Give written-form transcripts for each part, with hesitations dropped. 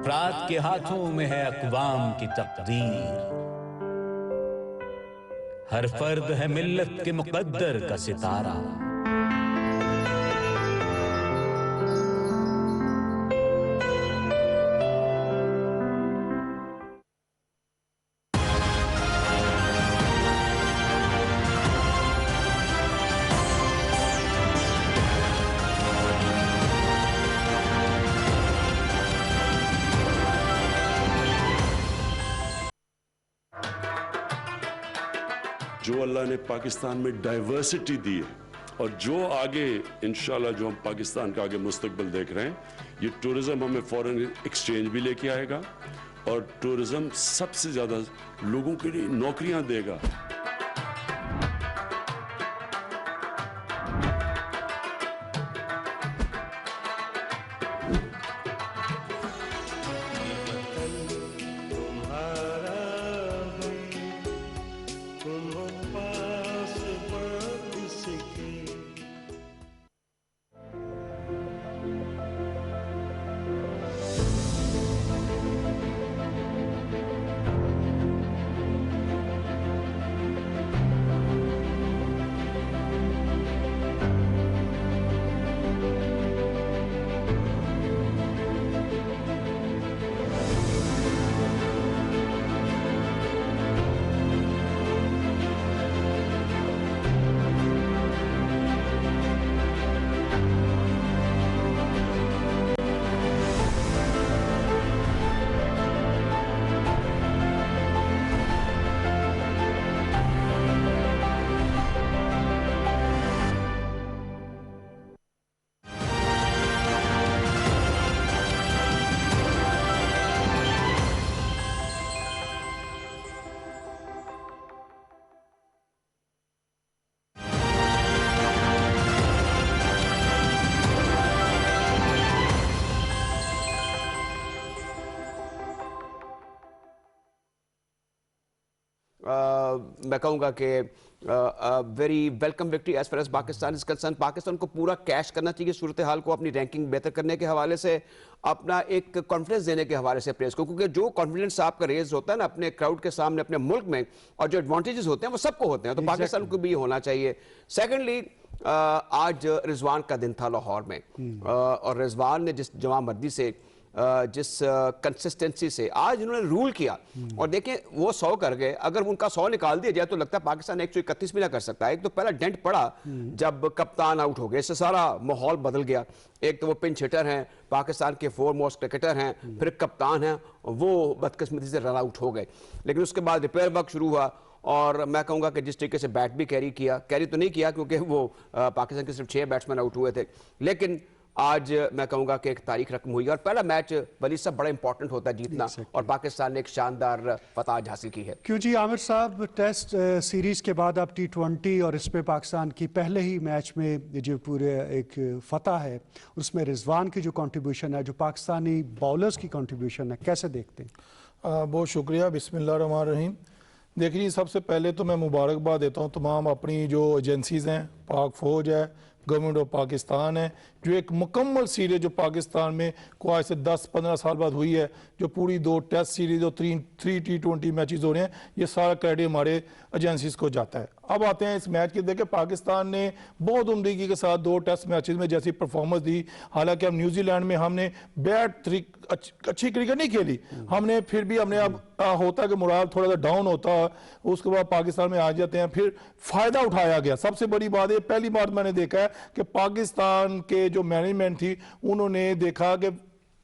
अफराद के हाथों में है अक़वाम की तक़दीर। हर फर्द है मिल्लत के मुक़द्दर का सितारा। जो अल्लाह ने पाकिस्तान में डाइवर्सिटी दी है और जो आगे इंशाल्लाह जो हम पाकिस्तान का आगे मुस्तकबिल देख रहे हैं, ये टूरिज़्म हमें फॉरेन एक्सचेंज भी लेके आएगा और टूरिज़्म सबसे ज़्यादा लोगों के लिए नौकरियां देगा। मैं कहूँगा कि very welcome victory as far as Pakistan is concern. Pakistan को पूरा कैश करना चाहिए सूरत हाल को अपनी रैंकिंग बेहतर करने के हवाले से, अपना एक कॉन्फिडेंस देने के हवाले से प्लेयर्स को, क्योंकि जो कॉन्फिडेंस आपका रेज होता है ना अपने क्राउड के सामने अपने मुल्क में, और जो एडवांटेजेस होते हैं वो सबको होते हैं, तो पाकिस्तान को भी होना चाहिए। सेकेंडली आज रिजवान का दिन था लाहौर में, और रिजवान ने जिस जवामर्दी से जिस कंसिस्टेंसी से आज इन्होंने रूल किया, और देखें वो 100 कर गए, अगर उनका 100 निकाल दिया जाए तो लगता है पाकिस्तान 131 भी ना कर सकता। एक तो पहला डेंट पड़ा जब कप्तान आउट हो गए, इससे सारा माहौल बदल गया। एक तो वो पिंच हिटर हैं, पाकिस्तान के फोरमोस्ट क्रिकेटर हैं, फिर कप्तान हैं, वो बदकिस्मती से रन आउट हो गए। लेकिन उसके बाद रिपेयर वर्क शुरू हुआ, और मैं कहूँगा कि जिस तरीके से बैट भी कैरी किया, कैरी तो नहीं किया क्योंकि वो पाकिस्तान के सिर्फ 6 बैट्समैन आउट हुए थे, लेकिन आज मैं कहूँगा कि एक तारीख रकम हुई, और पहला मैच वली साहब बड़ा इंपॉर्टेंट होता है जीतना, और पाकिस्तान ने एक शानदार फतह हासिल की है। क्यों जी आमिर साहब, टेस्ट सीरीज़ के बाद आप T20 और इस पे पाकिस्तान की पहले ही मैच में जो पूरे एक फतह है उसमें रिजवान की जो कंट्रीब्यूशन है, जो पाकिस्तानी बॉलर्स की कंट्रीब्यूशन है, कैसे देखते हैं? बहुत शुक्रिया। बिस्मिल्लाहिर्रहमानिर्रहीम। देखिए, सबसे पहले तो मैं मुबारकबाद देता हूँ तमाम अपनी जो एजेंसीज़ हैं, पाक फ़ौज है, गवर्नमेंट ऑफ पाकिस्तान है, जो एक मुकम्मल सीरीज़ जो पाकिस्तान में को आज से 10-15 साल बाद हुई है, जो पूरी 2 टेस्ट सीरीज़ और 3 T20 मैचेस हो रहे हैं, ये सारा क्रेडिट हमारे एजेंसीज को जाता है। अब आते हैं इस मैच के। देखें, पाकिस्तान ने बहुत उम्दगी के साथ 2 टेस्ट मैचेस में जैसी परफॉर्मेंस दी, हालांकि हम न्यूजीलैंड में हमने अच्छी क्रिकेट नहीं खेली, हमने फिर भी हमने अब होता कि मुराद थोड़ा सा डाउन होता, उसके बाद पाकिस्तान में आ जाते हैं, फिर फ़ायदा उठाया गया। सबसे बड़ी बात है, पहली बार मैंने देखा है कि पाकिस्तान के जो मैनेजमेंट थी उन्होंने देखा कि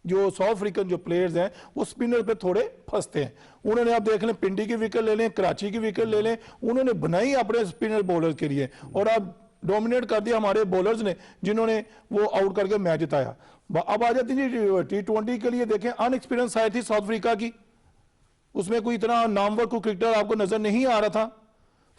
जो साउथ अफ्रीकन जो प्लेयर्स हैं वो स्पिनर पे थोड़े फंसते हैं। उन्होंने, आप देख लें, पिंडी की विकेट ले लें, कराची की विकेट ले लें, उन्होंने बनाई अपने स्पिनर बॉलर के लिए, और अब डोमिनेट कर दिया हमारे बॉलर्स ने, जिन्होंने वो आउट करके मैच जिताया। अब आ जाती है T20 के लिए। देखें, अनएक्सपीरियंस साइड थी साउथ अफ्रीका की, उसमें कोई इतना नामवर को क्रिकेटर आपको नजर नहीं आ रहा था,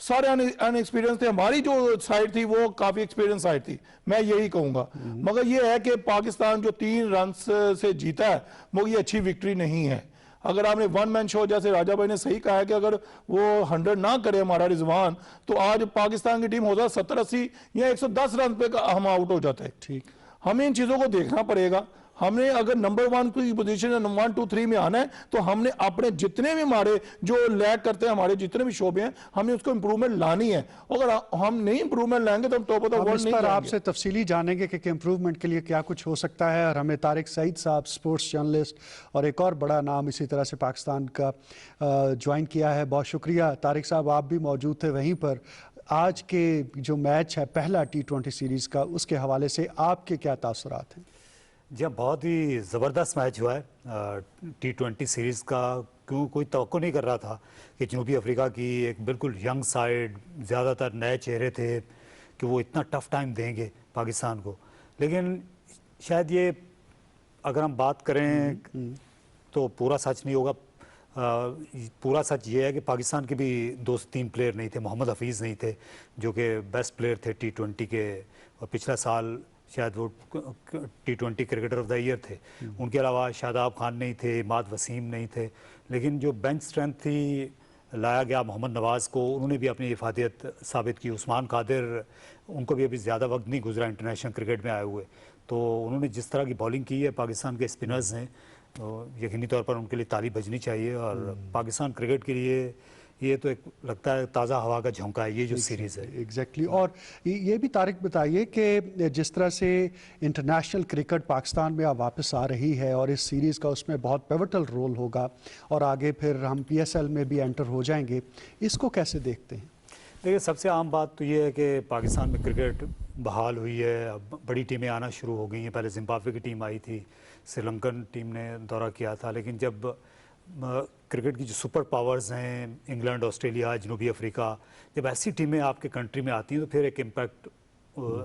सारे अनएक्सपीरियंस थे। हमारी जो साइड थी वो काफी एक्सपीरियंस साइड थी, मैं यही कहूंगा। मगर ये है कि पाकिस्तान जो 3 रन से जीता है वो ये अच्छी विक्ट्री नहीं है। अगर आपने 1 मैन शो, जैसे राजा भाई ने सही कहा है कि अगर वो 100 ना करे हमारा रिजवान, तो आज पाकिस्तान की टीम होता 70-80 या 110 रन पे हम आउट हो जाते हैं। ठीक, हमें इन चीजों को देखना पड़ेगा। हमने अगर नंबर 1 की पोजीशन या नंबर 1, 2, 3 में आना है तो हमने अपने जितने भी हमारे जो लैग करते हैं, हमारे जितने भी शोबे हैं, हमने उसको इंप्रूवमेंट लानी है। अगर हम नहीं इंप्रूवमेंट लाएंगे तो हम टॉप ऑफ द हम वर्ल्ड इस नहीं पर जाएंगे। आपसे तफसीली जानेंगे कि इम्प्रूवमेंट के लिए क्या कुछ हो सकता है। और हमें तारिक सईद साहब, स्पोर्ट्स जर्नलिस्ट और एक और बड़ा नाम इसी तरह से पाकिस्तान का ज्वाइन किया है। बहुत शुक्रिया तारिक साहब, आप भी मौजूद थे वहीं पर। आज के जो मैच है पहला T20 सीरीज़ का, उसके हवाले से आपके क्या तासुरात हैं? जी हाँ, बहुत ही ज़बरदस्त मैच हुआ है T20 सीरीज़ का। क्यों कोई तवक्को नहीं कर रहा था कि जनूबी अफ्रीका की एक बिल्कुल यंग साइड, ज़्यादातर नए चेहरे थे, कि वो इतना टफ टाइम देंगे पाकिस्तान को। लेकिन शायद ये अगर हम बात करें तो पूरा सच नहीं होगा। पूरा सच ये है कि पाकिस्तान के भी 2 से 3 प्लेयर नहीं थे। मोहम्मद हफीज़ नहीं थे जो कि बेस्ट प्लेयर थे T20 के, और पिछला साल शायद वो T20 cricketer of the year थे। उनके अलावा शादाब खान नहीं थे, इमाद वसीम नहीं थे। लेकिन जो बेंच स्ट्रेंथ थी, लाया गया मोहम्मद नवाज़ को, उन्होंने भी अपनी इफादियत साबित की। उस्मान कादिर, उनको भी अभी ज़्यादा वक्त नहीं गुजरा इंटरनेशनल क्रिकेट में आए हुए, तो उन्होंने जिस तरह की बॉलिंग की है, पाकिस्तान के स्पिनर्स हैं, तो यकीनी तौर पर उनके लिए ताली बजनी चाहिए। और पाकिस्तान क्रिकेट के लिए ये तो एक लगता है ताज़ा हवा का झोंका है ये जो सीरीज़ है। एग्जैक्टली। और ये भी तारिक बताइए कि जिस तरह से इंटरनेशनल क्रिकेट पाकिस्तान में अब वापस आ रही है और इस सीरीज़ का उसमें बहुत पिवटल रोल होगा और आगे फिर हम PSL में भी एंटर हो जाएंगे, इसको कैसे देखते हैं? देखिए, सबसे आम बात तो ये है कि पाकिस्तान में क्रिकेट बहाल हुई है, अब बड़ी टीमें आना शुरू हो गई हैं। पहले जिम्बाब्वे की टीम आई थी, श्रीलंकन टीम ने दौरा किया था, लेकिन जब क्रिकेट की जो सुपर पावर्स हैं, इंग्लैंड, ऑस्ट्रेलिया, जनूबी अफ्रीका, जब ऐसी टीमें आपके कंट्री में आती हैं तो फिर एक इम्पैक्ट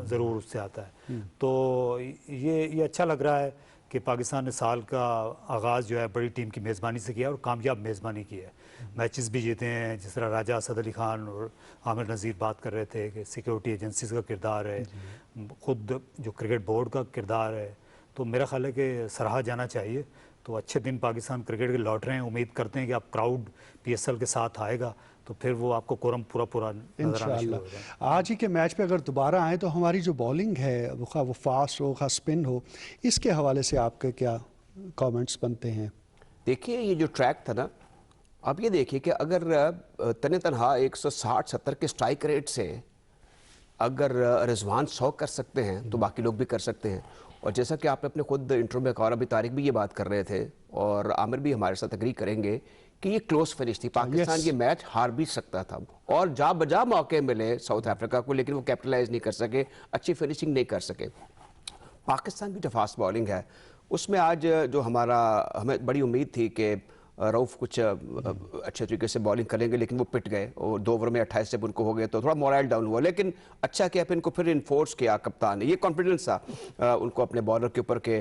ज़रूर उससे आता है। तो ये अच्छा लग रहा है कि पाकिस्तान ने साल का आगाज़ जो है बड़ी टीम की मेज़बानी से किया और कामयाब मेज़बानी की है। मैचेस भी जीते हैं, जिस तरह राजा असद अली खान और आमिर नज़ीर बात कर रहे थे कि सिक्योरिटी एजेंसीज़ का किरदार है, ख़ुद जो क्रिकेट बोर्ड का किरदार है, तो मेरा ख्याल है कि सराहा जाना चाहिए। तो अच्छे दिन पाकिस्तान क्रिकेट के लौट रहे हैं। उम्मीद करते हैं कि अब क्राउड PSL के साथ आएगा तो फिर वो आपको कोरम पूरा नजर आना शुरू हो जाएगा। आज ही के मैच पे अगर दोबारा आए तो हमारी जो बॉलिंग है, वो फास्ट हो, स्पिन हो, इसके हवाले से आपके क्या कमेंट्स बनते हैं? देखिए, ये जो ट्रैक था ना, अब ये देखिए कि अगर तने तनहा 160-70 के स्ट्राइक रेट से अगर रिजवान 100 कर सकते हैं तो बाकी लोग भी कर सकते हैं। और जैसा कि आपने अपने खुद इंट्रो में कहा, अभी तारिक भी ये बात कर रहे थे और आमिर भी हमारे साथ एग्री करेंगे कि ये क्लोज फिनिश थी। पाकिस्तान ये मैच हार भी सकता था और जा बजा मौके मिले साउथ अफ्रीका को, लेकिन वो कैपिटलाइज नहीं कर सके, अच्छी फिनिशिंग नहीं कर सके। पाकिस्तान की जो फास्ट बॉलिंग है उसमें आज जो हमें बड़ी उम्मीद थी कि रऊफ कुछ अच्छे तरीके से बॉलिंग करेंगे, लेकिन वो पिट गए और 2 ओवर में 28 जब उनको हो गए तो थोड़ा मोरल डाउन हुआ। लेकिन अच्छा किया, फिर इनको फिर इन्फोर्स किया कप्तान ने, ये कॉन्फिडेंस था उनको अपने बॉलर के ऊपर के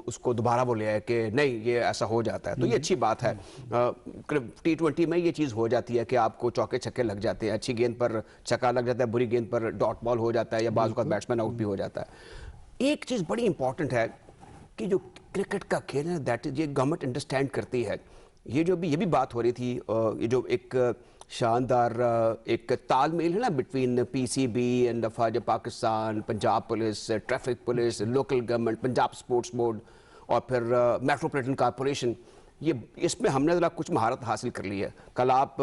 उसको दोबारा वो ले आए कि नहीं ये ऐसा हो जाता है। तो ये अच्छी बात है। T20 में ये चीज़ हो जाती है कि आपको चौके छक्के लग जाते हैं, अच्छी गेंद पर छक्का लग जाता है, बुरी गेंद पर डॉट बॉल हो जाता है या बाजू का बैट्समैन आउट भी हो जाता है। एक चीज़ बड़ी इंपॉर्टेंट है कि जो क्रिकेट का खेल है दैट इज, ये गवर्नमेंट अंडरस्टैंड करती है। ये भी बात हो रही थी, ये जो एक शानदार एक तालमेल है ना बिटवीन PCB एंड अफवाज Pakistan, Punjab police, traffic police, local government, Punjab sports board और फिर मेट्रोपॉलिटन कॉरपोरेशन, ये इसमें हमने ज़रा कुछ महारत हासिल कर ली है। कल आप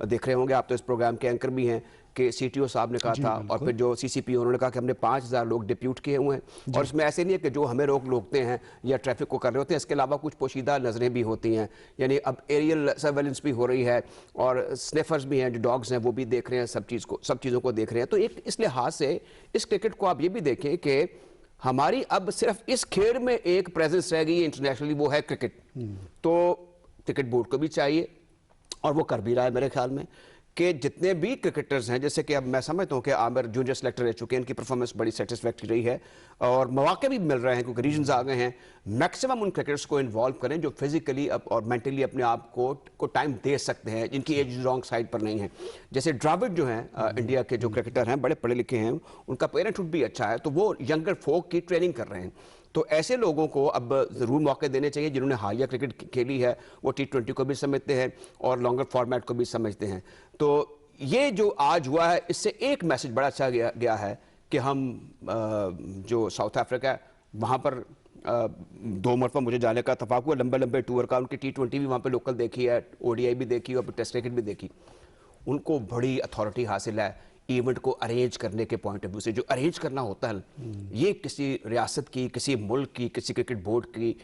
देख रहे होंगे, आप तो इस प्रोग्राम के एंकर भी हैं, कि CTO साहब ने कहा था और फिर जो CCP उन्होंने कहा कि हमने 5000 लोग डिप्यूट किए हुए हैं। और इसमें ऐसे नहीं है कि जो हमें रोकते हैं या ट्रैफिक को कर रहे होते हैं, इसके अलावा कुछ पोशीदा नज़रें भी होती हैं, यानी अब एरियल सर्वेलेंस भी हो रही है और स्निफर्स भी हैं, जो डॉग्स हैं वो भी देख रहे हैं, सब चीज़ों को देख रहे हैं। तो एक इस लिहाज से इस क्रिकेट को आप ये भी देखें कि हमारी अब सिर्फ इस खेल में एक प्रेजेंस रह गई है इंटरनेशनली, वो है क्रिकेट। तो क्रिकेट बोर्ड को भी चाहिए और वो कर भी रहा है मेरे ख्याल में कि जितने भी क्रिकेटर्स हैं, जैसे कि अब मैं समझता हूँ कि आमिर जूनियर सेलेक्टर रह चुके हैं, इनकी परफॉर्मेंस बड़ी सेटिस्फैक्टरी रही है और मौके भी मिल रहे हैं क्योंकि रीजन्स आ गए हैं। मैक्सिमम उन क्रिकेटर्स को इन्वॉल्व करें जो फिजिकली और मेंटली अपने आप को टाइम दे सकते हैं, जिनकी एज रॉन्ग साइड पर नहीं है। जैसे द्रविड़ जो हैं इंडिया के जो क्रिकेटर हैं, बड़े पढ़े लिखे हैं, उनका पेरेंटहुड भी अच्छा है, तो वो यंगर फोक की ट्रेनिंग कर रहे हैं। तो ऐसे लोगों को अब ज़रूर मौके देने चाहिए जिन्होंने हालिया क्रिकेट खेली है, वो T20 को भी समझते हैं और लॉन्गर फॉर्मेट को भी समझते हैं। तो ये जो आज हुआ है, इससे एक मैसेज बड़ा अच्छा गया है कि हम जो साउथ अफ्रीका वहाँ पर 2 मरतबा मुझे जाने का इत्तेफाक हुआ, लंबे लंबे टूर का। उनकी T20 भी वहाँ पे लोकल देखी है, ODI भी देखी और टेस्ट क्रिकेट भी देखी। उनको बड़ी अथॉरिटी हासिल है इवेंट को अरेंज करने के पॉइंट ऑफ व्यू से। जो अरेंज करना होता है ये किसी रियासत की, किसी मुल्क की, किसी क्रिकेट बोर्ड की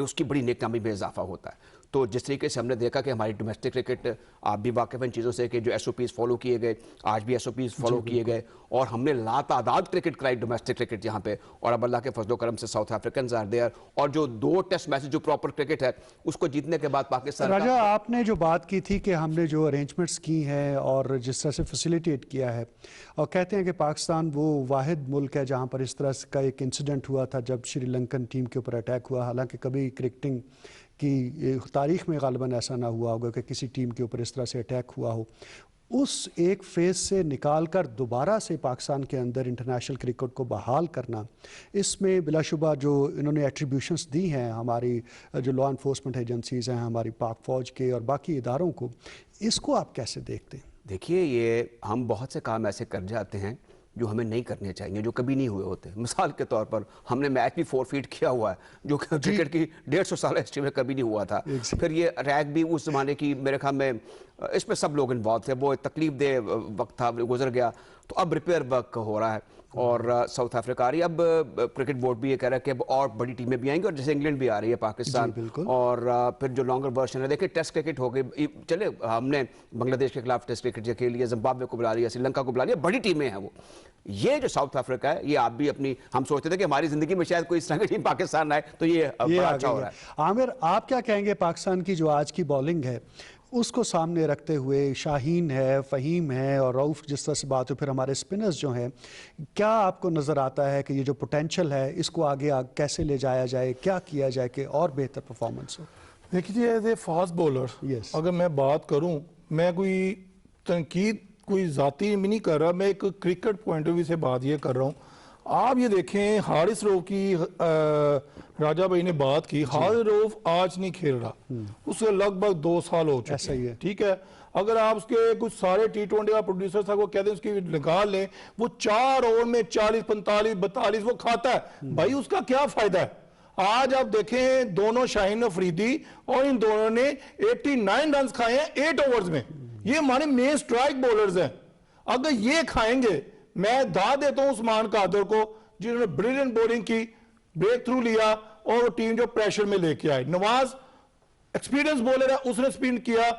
उसकी बड़ी नेकामी में इजाफा होता है। तो जिस तरीके से हमने देखा कि हमारी डोमेस्टिक क्रिकेट, आप भी वाकिफ़ हैं इन चीज़ों से कि जो SOPs फॉलो किए गए, आज भी SOPs फॉलो किए गए और हमने लातादाद क्रिकेट कराई डोमेस्टिक क्रिकेट यहाँ पे। और अब अल्लाह के फजलो करम से साउथ अफ्रीकन आर देयर और जो 2 टेस्ट मैचेस जो प्रॉपर क्रिकेट है उसको जीतने के बाद पाकिस्तान राजा, आपने जो बात की थी कि हमने जो अरेंजमेंट्स की हैं और जिस तरह से फैसिलिटेट किया है, और कहते हैं कि पाकिस्तान वो वाहिद मुल्क है जहाँ पर इस तरह का एक इंसिडेंट हुआ था जब श्रीलंकन टीम के ऊपर अटैक हुआ। हालांकि कभी क्रिकेटिंग की तारीख में गालिबन ऐसा ना हुआ होगा कि किसी टीम के ऊपर इस तरह से अटैक हुआ हो। उस एक फेज़ से निकाल कर दोबारा से पाकिस्तान के अंदर इंटरनेशनल क्रिकेट को बहाल करना, इसमें बिलाशुबा जो इन्होंने एट्रीब्यूशंस दी हैं हमारी जो लॉ इन्फोर्समेंट एजेंसीज़ हैं, हमारी पाक फ़ौज के और बाकी इदारों को, इसको आप कैसे देखते हैं? देखिए, ये हम बहुत से काम ऐसे कर जाते हैं जो हमें नहीं करने चाहिए, जो कभी नहीं हुए होते। मिसाल के तौर पर हमने मैच भी फोरफीट किया हुआ है जो क्रिकेट की 150 साल हिस्ट्री में कभी नहीं हुआ था। फिर ये रैग भी उस जमाने की, मेरे ख्याल में इसमें सब लोग इन्वॉल्व थे, वो तकलीफ दे वक्त था, गुजर गया। तो अब रिपेयर वर्क हो रहा है और साउथ अफ्रीका आ रही है। अब क्रिकेट बोर्ड भी ये कह रहा है कि अब और बड़ी टीमें भी आएंगी और जैसे इंग्लैंड भी आ रही है पाकिस्तान। और फिर जो लॉन्गर वर्जन है, देखिए टेस्ट क्रिकेट हो गई, चले हमने बांग्लादेश के खिलाफ टेस्ट क्रिकेट के लिए जिम्बाब्वे को बुला लिया, श्रीलंका को बुला लिया, बड़ी टीमें हैं वो। ये जो साउथ अफ्रीका है, ये आप भी अपनी, हम सोचते थे कि हमारी जिंदगी में शायद कोई इस तरह की टीम पाकिस्तान आए, तो ये बड़ा अच्छा हो रहा है। आमिर, आप क्या कहेंगे पाकिस्तान की जो आज की बॉलिंग है उसको सामने रखते हुए? शाहीन है, फ़हीम है और रऊफ़ जिस तरह से बात हो, फिर हमारे स्पिनर्स जो हैं, क्या आपको नज़र आता है कि ये जो पोटेंशियल है इसको आगे कैसे ले जाया जाए, क्या किया जाए कि और बेहतर परफॉर्मेंस हो? देखिए, एज ए फास्ट बॉलर अगर मैं बात करूं, मैं कोई तनकीद कोई ज़ाती में नहीं कर रहा, मैं एक क्रिकेट पॉइंट ऑफ व्यू से बात ये कर रहा हूँ। आप ये देखें, हारिस रऊफ की राजा भाई ने बात की, हारिस रऊफ आज नहीं खेल रहा, उसके लगभग 2 साल हो चुके हैं, ठीक है। अगर आप उसके कुछ सारे T20 का प्रोड्यूसर था वो कहते हैं उसकी निकाल लें, वो 4 ओवर में 40, 45, 42 वो खाता है, भाई उसका क्या फायदा है? आज आप देखें, दोनों शाहीन अफरीदी और इन दोनों ने 89 रन खाए हैं 8 ओवर्स में। ये हमारे मेन स्ट्राइक बॉलर्स हैं। अगर ये खाएंगे, मैं दाद देता हूं उस्मान कादर को जिन्होंने ब्रिलियंट बॉलिंग की, ब्रेक थ्रू लिया और वो टीम जो प्रेशर में लेके आई। नवाज एक्सपीरियंस बॉलर है, उसने स्पिन किया।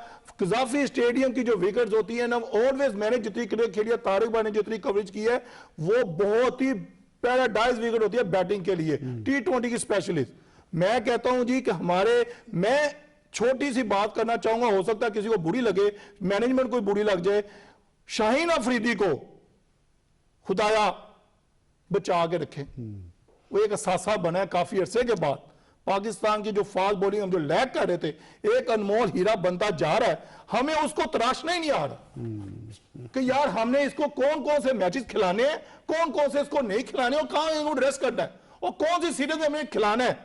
कजाफी स्टेडियम की जो विकेट्स होती है ना, ऑलवेज मैंने जितनी क्रिकेट खेली है, तारिक भाई ने जितनी कवरेज की है, वो बहुत ही पैराडाइज विकेट होती है बैटिंग के लिए, T20 की स्पेशलिस्ट। मैं कहता हूं जी कि मैं छोटी सी बात करना चाहूंगा, हो सकता है किसी को बुरी लगे, मैनेजमेंट को बुरी लग जाए, शाहीन अफरीदी को खुदाया बचा के रखे। वो एक असासा बना है काफी अरसे के बाद। पाकिस्तान की जो फास्ट बॉलिंग हम जो लैग कर रहे थे, एक अनमोल हीरा बनता जा रहा है, हमें उसको तराशना ही नहीं आ रहा कि यार हमने इसको कौन कौन से मैचेस खिलाने हैं, कौन कौन से इसको नहीं खिलाने और कहां इनको रेस्ट करना है और कौन सी सीरीज में हमें खिलाना है।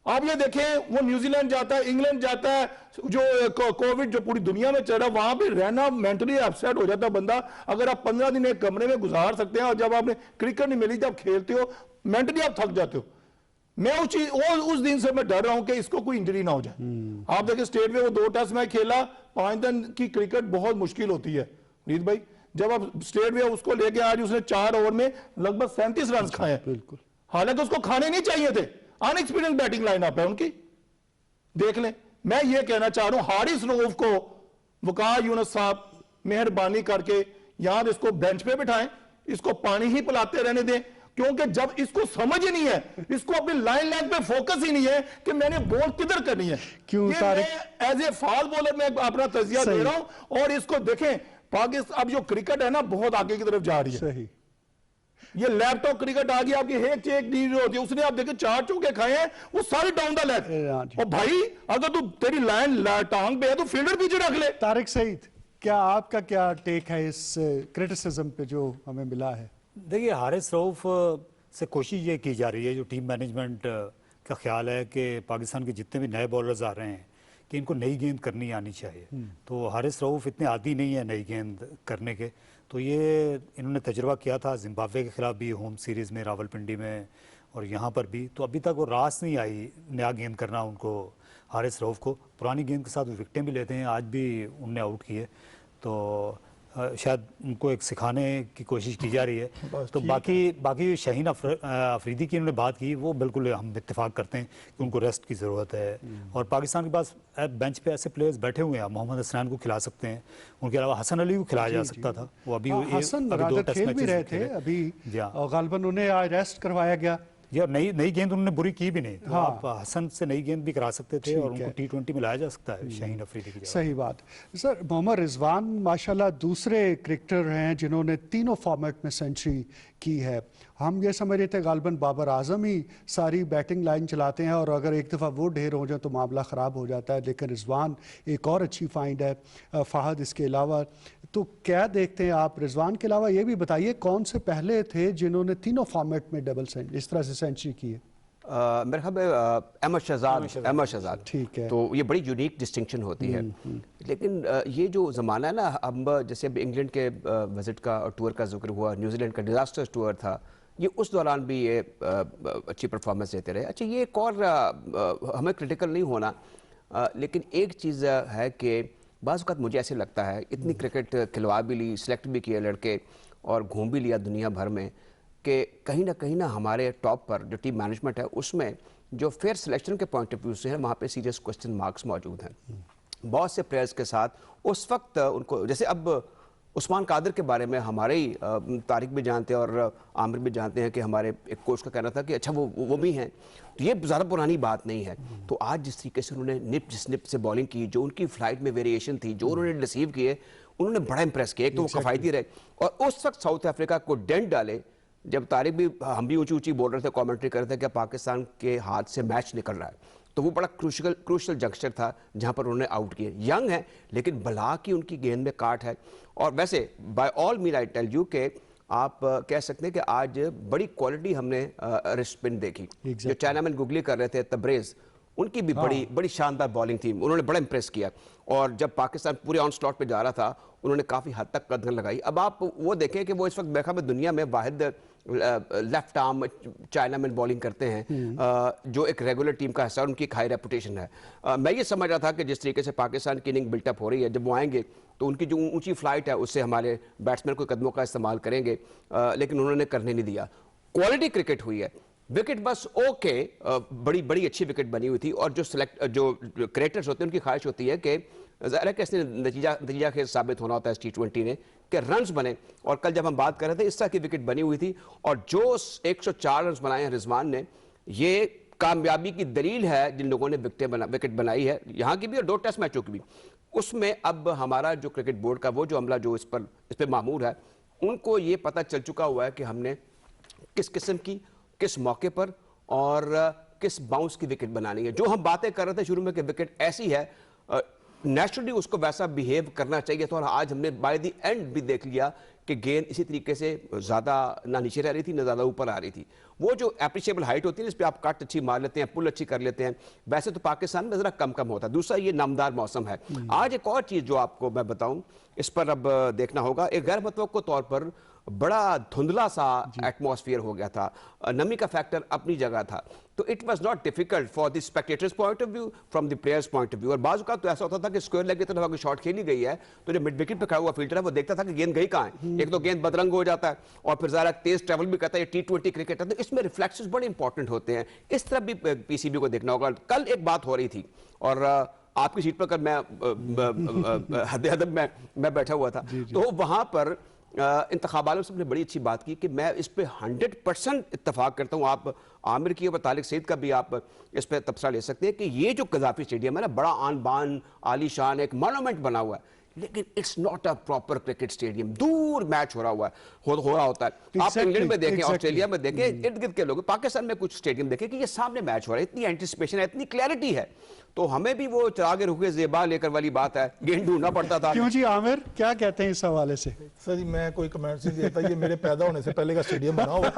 आप ये देखें, वो न्यूजीलैंड जाता है, इंग्लैंड जाता है, जो कोविड जो पूरी दुनिया में चल रहा है, वहां पे रहना मेंटली अपसेट हो जाता है बंदा। अगर आप 15 दिन एक कमरे में गुजार सकते हैं और जब आपने क्रिकेट नहीं मिली, जब खेलते हो मेंटली आप थक जाते हो। मैं उस दिन से मैं डर रहा हूं कि इसको कोई इंजरी ना हो जाए। आप देखिए, स्टेट में वो 2 टेस्ट मैच खेला, 5 दिन की क्रिकेट बहुत मुश्किल होती है रीत भाई। जब आप स्टेट में उसको लेके आज उसने 4 ओवर में लगभग 37 रन खाए, बिल्कुल, हालांकि उसको खाने नहीं चाहिए थे। अनएक्सपीरियंस बैटिंग लाइनअप है उनकी, देख लें। मैं ये कहना चाह रहा हूं, हारिस रऊफ को वकार यूनुस साहब मेहरबानी करके यहां इसको बेंच पे बिठाएं, इसको पानी ही पिलाते रहने दें, क्योंकि जब इसको समझ ही नहीं है, इसको अपनी लाइन लेंथ पे फोकस ही नहीं है कि मैंने बॉल किधर करनी है। क्यों एज ए फास्ट बॉलर मैं अपना तजिया दे रहा हूं। और इसको देखें, पाकिस्तान अब जो क्रिकेट है ना बहुत आगे की तरफ जा रही है। सही, ये लैपटॉप क्रिकेट आ गई, आपकी एक चेक नीड होती है, उसने आप देखे 4 चौके खाए हैं, वो सारी डाउन द लेग। और भाई अगर तू तेरी लाइन टांग पे है तो फील्डर पीछे रख ले। तारिक सईद, क्या आपका क्या टेक है इस क्रिटिसिज्म पे जो हमें मिला है? देखिए, हारिस रऊफ से कोशिश ये की जा रही है, जो टीम मैनेजमेंट का ख्याल है कि पाकिस्तान के जितने भी नए बॉलर्स आ रहे हैं कि इनको नई गेंद करनी आनी चाहिए। तो हारिस रऊफ इतने आदी नहीं है नई गेंद करने के। तो ये इन्होंने तजुर्बा किया था जिम्बाब्वे के खिलाफ भी होम सीरीज़ में रावलपिंडी में, और यहाँ पर भी, तो अभी तक वो रास नहीं आई नया गेंद करना उनको हारिस रऊफ को। पुरानी गेंद के साथ वो विकेटें भी लेते हैं, आज भी उनने आउट किए, तो शायद उनको एक सिखाने की कोशिश की जा रही है। तो बाकी शाहीन अफरीदी की उन्होंने बात की, वो बिल्कुल हम इत्तेफाक करते हैं कि उनको रेस्ट की ज़रूरत है। और पाकिस्तान के पास बेंच पे ऐसे प्लेयर्स बैठे हुए हैं, मोहम्मद हसनैन को खिला सकते हैं, उनके अलावा हसन अली को खिलाया जा सकता था, वो अभी हसन रादर खेल भी रहे थे अभी, और गालिबन उन्हें आज रेस्ट करवाया गया। या नई गेंद उन्होंने बुरी की भी नहीं, तो आप हसन से नई गेंद भी करा सकते थे और उनको T20 में लाया जा सकता है शाहीन अफरीदी की जगह। सही बात सर। मोहम्मद रिजवान माशाल्लाह दूसरे क्रिकेटर हैं जिन्होंने तीनों फॉर्मेट में सेंचुरी की है। हम ये समझ रहे थे गालिबन बाबर आजम ही सारी बैटिंग लाइन चलाते हैं और अगर एक दफ़ा वो ढेर हो जाए तो मामला ख़राब हो जाता है, लेकिन रिजवान एक और अच्छी फाइंड है, फ़ाहद इसके अलावा। तो क्या देखते हैं आप रिजवान के अलावा? ये भी बताइए कौन से पहले थे जिन्होंने तीनों फॉर्मेट में डबल सेंचुरी इस तरह से सेंचुरी की है? मेरे ख्याल में अहमद शहजाद। ठीक है, तो ये बड़ी यूनिक डिस्टिंक्शन होती है। लेकिन ये जो ज़माना है ना, हम जैसे अब इंग्लैंड के विजिट का और टूर का जिक्र हुआ, न्यूजीलैंड का डिजास्टर टूर था, ये उस दौरान भी ये अच्छी परफॉर्मेंस देते रहे। अच्छा, ये एक और हमें क्रिटिकल नहीं होना, लेकिन एक चीज़ है कि बाज़ वक़्त मुझे ऐसे लगता है इतनी क्रिकेट खिलवा भी ली, सेलेक्ट भी किए लड़के और घूम भी लिया दुनिया भर में, कि कहीं ना हमारे टॉप पर जो टीम मैनेजमेंट है उसमें जो फेयर सिलेक्शन के पॉइंट ऑफ व्यू से है, वहाँ पे सीरियस क्वेश्चन मार्क्स मौजूद हैं। बहुत से प्लेयर्स के साथ उस वक्त उनको, जैसे अब उस्मान कादिर के बारे में हमारे ही तारिक भी जानते हैं और आमिर भी जानते हैं कि हमारे एक कोच का कहना था कि अच्छा वो भी हैं, तो ये ज़्यादा पुरानी बात नहीं है। तो आज जिस तरीके से उन्होंने निप से बॉलिंग की, जो उनकी फ्लाइट में वेरिएशन थी, जो उन्होंने रिसीव किए, उन्होंने बड़ा इंप्रेस किया। एक तो वो कफायती रहे और उस वक्त साउथ अफ्रीका को डेंट डाले, जब तारिक भी, हम भी ऊंची बोल रहे थे, कमेंट्री कर रहे थे कि पाकिस्तान के हाथ से मैच निकल रहा है, तो वो बड़ा क्रूशल जंक्शनर था जहां पर उन्होंने आउट किए। यंग है लेकिन भला की उनकी गेंद में काट है। और वैसे by all mean I tell you के आप कह सकते हैं कि आज बड़ी क्वालिटी हमने रिस्ट स्पिन देखी। जो चाइनामैन गुगली कर रहे थे तब्रेज, उनकी भी बड़ी शानदार बॉलिंग थी, उन्होंने बड़ा इंप्रेस किया। और जब पाकिस्तान पूरे ऑन स्लॉट पे जा रहा था, उन्होंने काफ़ी हद तक कदम लगाई। अब आप वो देखें कि वो इस वक्त देखा में दुनिया में वाहिद लेफ्ट आर्म चाइनामैन बॉलिंग करते हैं जो एक रेगुलर टीम का हिस्सा, उनकी एक हाई रेपुटेशन है। मैं ये समझ रहा था कि जिस तरीके से पाकिस्तान की इनिंग बिल्टअप हो रही है, जब वो आएंगे तो उनकी जो ऊंची फ्लाइट है उससे हमारे बैट्समैन को कदमों का इस्तेमाल करेंगे, लेकिन उन्होंने करने नहीं दिया। क्वालिटी क्रिकेट हुई है, विकेट बस ओके, बड़ी अच्छी विकेट बनी हुई थी। और जो क्रिकेटर्स होते हैं उनकी ख्वाहिश होती है कि ज़ाहिर है कि इसने नतीजा खेल साबित होना होता है इस T20 ने, कि रन्स बने। और कल जब हम बात कर रहे थे, इस तरह की विकेट बनी हुई थी, और जो 104 रन बनाए हैं रिजवान ने, ये कामयाबी की दलील है जिन लोगों ने विकेट बनाई है, यहाँ की भी और 2 टेस्ट मैचों की भी। उसमें अब हमारा जो क्रिकेट बोर्ड का वो जो अमला जो इस पर मामूर है, उनको ये पता चल चुका हुआ है कि हमने किस किस्म की, किस मौके पर और किस बाउंस की विकेट बनानी है। जो हम बातें कर रहे थे शुरू में कि विकेट ऐसी है, नेचुरली उसको वैसा बिहेव करना चाहिए था, और आज हमने बाय द एंड भी देख लिया कि गेंद इसी तरीके से ज़्यादा ना नीचे रह रही थी ना ज़्यादा ऊपर आ रही थी। वो जो एप्रिशिएबल हाइट होती है इस पर आप कट अच्छी मार लेते हैं, पुल अच्छी कर लेते हैं, वैसे तो पाकिस्तान में ज़रा कम होता है। दूसरा ये नामदार मौसम है। आज एक और चीज़ जो आपको मैं बताऊं, इस पर अब देखना होगा, एक गैर मुतवक्को तौर पर बड़ा धुंधला सा एटमॉस्फेयर हो गया था, नमी का फैक्टर अपनी जगह था, तो it was not difficult for the spectators point of view, from the players point of view. और बाजू का तो ऐसा होता था कि स्क्वायर लेग की तरफ अगर शॉट खेली गई है तो जो मिड विकेट पे खड़ा हुआ फील्डर है वो देखता था कि गेंद गई कहाँ है। एक तो गेंद बदरंग हो जाता है और फिर ज़रा तेज ट्रैवल भी करता है, ये T20 क्रिकेट है, तो इसमें रिफ्लेक्शंस बड़े इंपॉर्टेंट होते हैं। इस तरफ भी पीसीबी को देखना होगा। कल एक बात हो रही थी और आपकी सीट पर कल मैं हद मैं बैठा हुआ था, तो वहां पर इंतखाबात में सबने बड़ी अच्छी बात की कि मैं इस पे 100% इत्तफाक करता हूँ। आप आमिर की और तारिक सईद का भी आप इस पे तबसरा ले सकते हैं कि ये जो कज़ाफी स्टेडियम है ना, बड़ा आन बान आलीशान एक मॉन्यूमेंट बना हुआ है, लेकिन it's not a proper cricket stadium. दूर मैच हो रहा हुआ है, हो रहा होता है। आप इंग्लैंड में देखें, ऑस्ट्रेलिया में देखें, इर्द गिर्द के लोग, पाकिस्तान में कुछ स्टेडियम देखें कि ये सामने मैच हो रहा है, इतनी एंटिसिपेशन है, इतनी क्लैरिटी है। तो हमें भी वो चरागे रुके ज़ेबा लेकर वाली बात है, गेंद ढूंढना पड़ता था। क्यों जी आमिर, क्या कहते हैं इस हवाले से? सर जी, मैं कोई कमेंट्स नहीं देता, ये मेरे पैदा होने से पहले का स्टेडियम बना हुआ,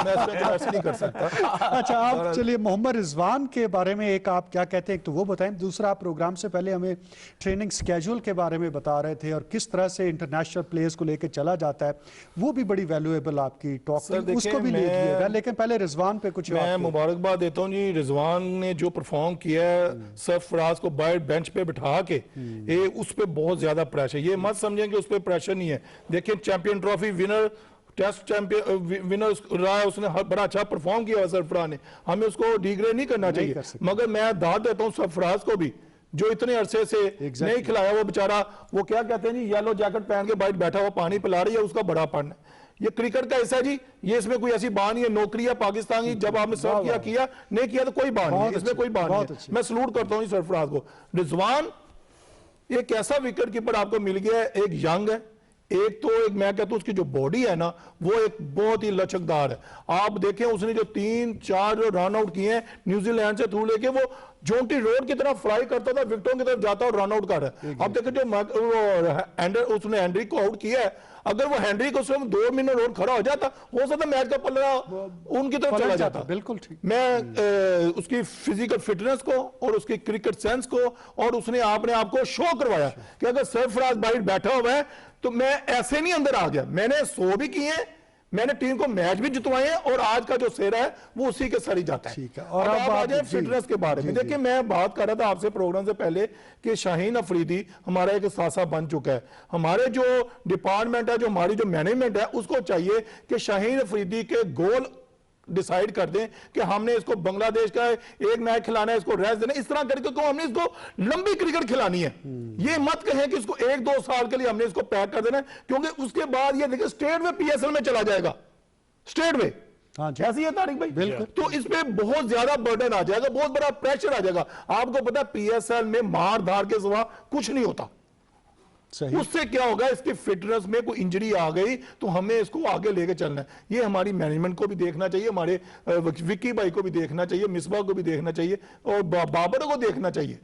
मैं इस पे कमेंट्स नहीं कर सकता। अच्छा, आप चलिए मोहम्मद रिजवान के बारे में एक आप क्या कहते हैं, एक तो वो बताएं, दूसरा आप प्रोग्राम से पहले हमें ट्रेनिंग स्केड्यूल के बारे में बता रहे थे और किस तरह से इंटरनेशनल प्लेयर्स को लेकर चला जाता है, वो भी बड़ी वैल्यूएबल आपकी टॉक थी, उसको भी ले लिएगा। लेकिन पहले रिजवान पे कुछ मैं मुबारकबाद देता हूँ जी, रिजवान ने जो परफॉर्म किया है, सरफराज को बाहर बेंच पे बिठा के, ये उस पे बहुत ज्यादा प्रेशर, ये मत समझें कि उस पे प्रेशर नहीं है। देखिए champion trophy winner, test champion winner रहा है, उसने बड़ा अच्छा परफॉर्म किया सरफराज ने, हमें उसको डिग्रेड नहीं करना चाहिए। मगर मैं दाद देता हूँ सरफराज को भी, जो इतने अरसे से नहीं खिलाया, वो बेचारा, वो क्या कहते हैं जी, येलो जैकेट पहन के बाइट बैठा हुआ पानी पिला रही है, उसका बड़ा पन है। ये क्रिकेट का ऐसा है जी, ये इसमें कोई ऐसी बात नहीं है, नौकरी है पाकिस्तान की, जब आपने सर्व किया नहीं किया तो कोई बात नहीं, इसमें कोई बात नहीं है। मैं सलूट करता हूँ सरफराज को। रिजवान एक ऐसा विकेट कीपर आपको मिल गया है, एक यंग है, एक तो एक मैं कहता हूं उसकी जो बॉडी है ना, वो एक बहुत ही लचकदार है। आप देखें उसने जो 3-4 जो रन आउट किए हैं न्यूजीलैंड से थ्रू लेके, वो जोंटी रोड की तरफ फ्लाई करता था, विकेटों की तरफ जाता और रन आउट कर रहा है। अब देखें जो उसने हेनरी को आउट किया है, अगर वो हेनरी को सिर्फ 2 मिनट और खड़ा हो जाता, हो सकता मैच का पल्ला उनकी तरफ चला जाता। बिल्कुल ठीक। मैं उसकी फिजिकल फिटनेस को और उसकी क्रिकेट सेंस को, और उसने आपने आपको शो करवाया कि अगर सरफराज बाइट बैठा हुआ है तो मैं ऐसे नहीं अंदर आ गया, मैंने 100 भी किए हैं, मैंने टीम को मैच भी जितवाए हैं, और आज का जो सेरा है वो उसी के सर ही जाता है। ठीक है। और अब आ जाए फिटनेस के बारे में। देखिए मैं बात कर रहा था आपसे प्रोग्राम से पहले कि शाहीन अफरीदी हमारा एक सासा बन चुका है। हमारे जो डिपार्टमेंट है, जो हमारी जो मैनेजमेंट है, उसको चाहिए कि शाहीन अफरीदी के गोल डिसाइड कर दें कि हमने इसको बांग्लादेश का एक मैच खिलाना है, इसको रेस्ट देना, इस तरह करके को हमने इसको लंबी क्रिकेट खिलानी है। ये मत कहें कि इसको 1-2 साल के लिए हमने इसको पैक कर देना है, क्योंकि उसके बाद ये देखिए स्टेट में PSL में चला जाएगा, स्टेट में। हाँ जी, ऐसी है तारिक भाई, बिल्कुल। तो इस पे बहुत ज्यादा बर्डन आ जाएगा, बहुत बड़ा प्रेशर आ जाएगा। आपको पता है PSL में मार धार के सिवा कुछ नहीं होता। सही। उससे क्या होगा, इसकी फिटनेस में कोई इंजरी आ गई तो हमें इसको आगे लेके चलना है। ये हमारी मैनेजमेंट को भी देखना चाहिए, हमारे विक्की भाई को भी देखना चाहिए, मिसबा को भी देखना चाहिए, और बाबर को देखना चाहिए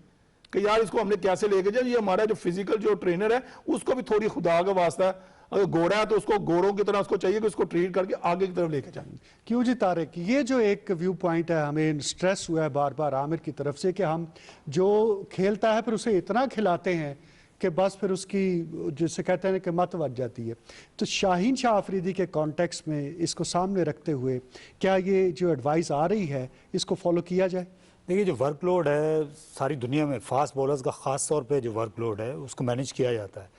कि यार इसको हमने कैसे लेके जाए। ये हमारा जो फिजिकल जो ट्रेनर है, उसको भी थोड़ी खुदा का वास्ता है, अगर गोरा है तो उसको गोरों की तरह उसको चाहिए कि उसको ट्रीट करके आगे की तरफ लेके जाए। क्यों जी तारिक, ये जो एक व्यू पॉइंट है, हमें स्ट्रेस हुआ है बार बार आमिर की तरफ से कि हम जो खेलता है फिर उसे इतना खिलाते हैं कि बस फिर उसकी जिसे कहते हैं कि मत बच जाती है। तो शाहीन शाह अफरीदी के कॉन्टेक्स्ट में इसको सामने रखते हुए क्या ये जो एडवाइस आ रही है इसको फॉलो किया जाए? देखिए जो वर्कलोड है सारी दुनिया में फास्ट बॉलर्स का ख़ास तौर पे जो वर्कलोड है उसको मैनेज किया जाता है।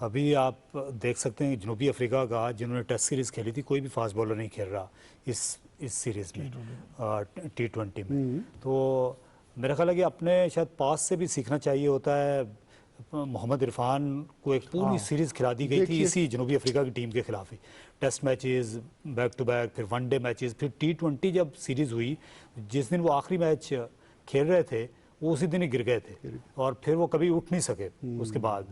अभी आप देख सकते हैं जनूबी अफ्रीका का जिन्होंने टेस्ट सीरीज़ खेली थी, कोई भी फास्ट बॉलर नहीं खेल रहा इस सीरीज़ में, T20 में। तो मेरा ख्याल है कि अपने शायद पास से भी सीखना चाहिए होता है। मोहम्मद इरफान को एक पूरी सीरीज़ खिला दी गई थी इसी जनूबी अफ्रीका की टीम के खिलाफ ही, test matches back to back, फिर वनडे मैचेस, फिर T20 जब सीरीज़ हुई, जिस दिन वो आखिरी मैच खेल रहे थे वो उसी दिन ही गिर गए थे और फिर वो कभी उठ नहीं सके उसके बाद।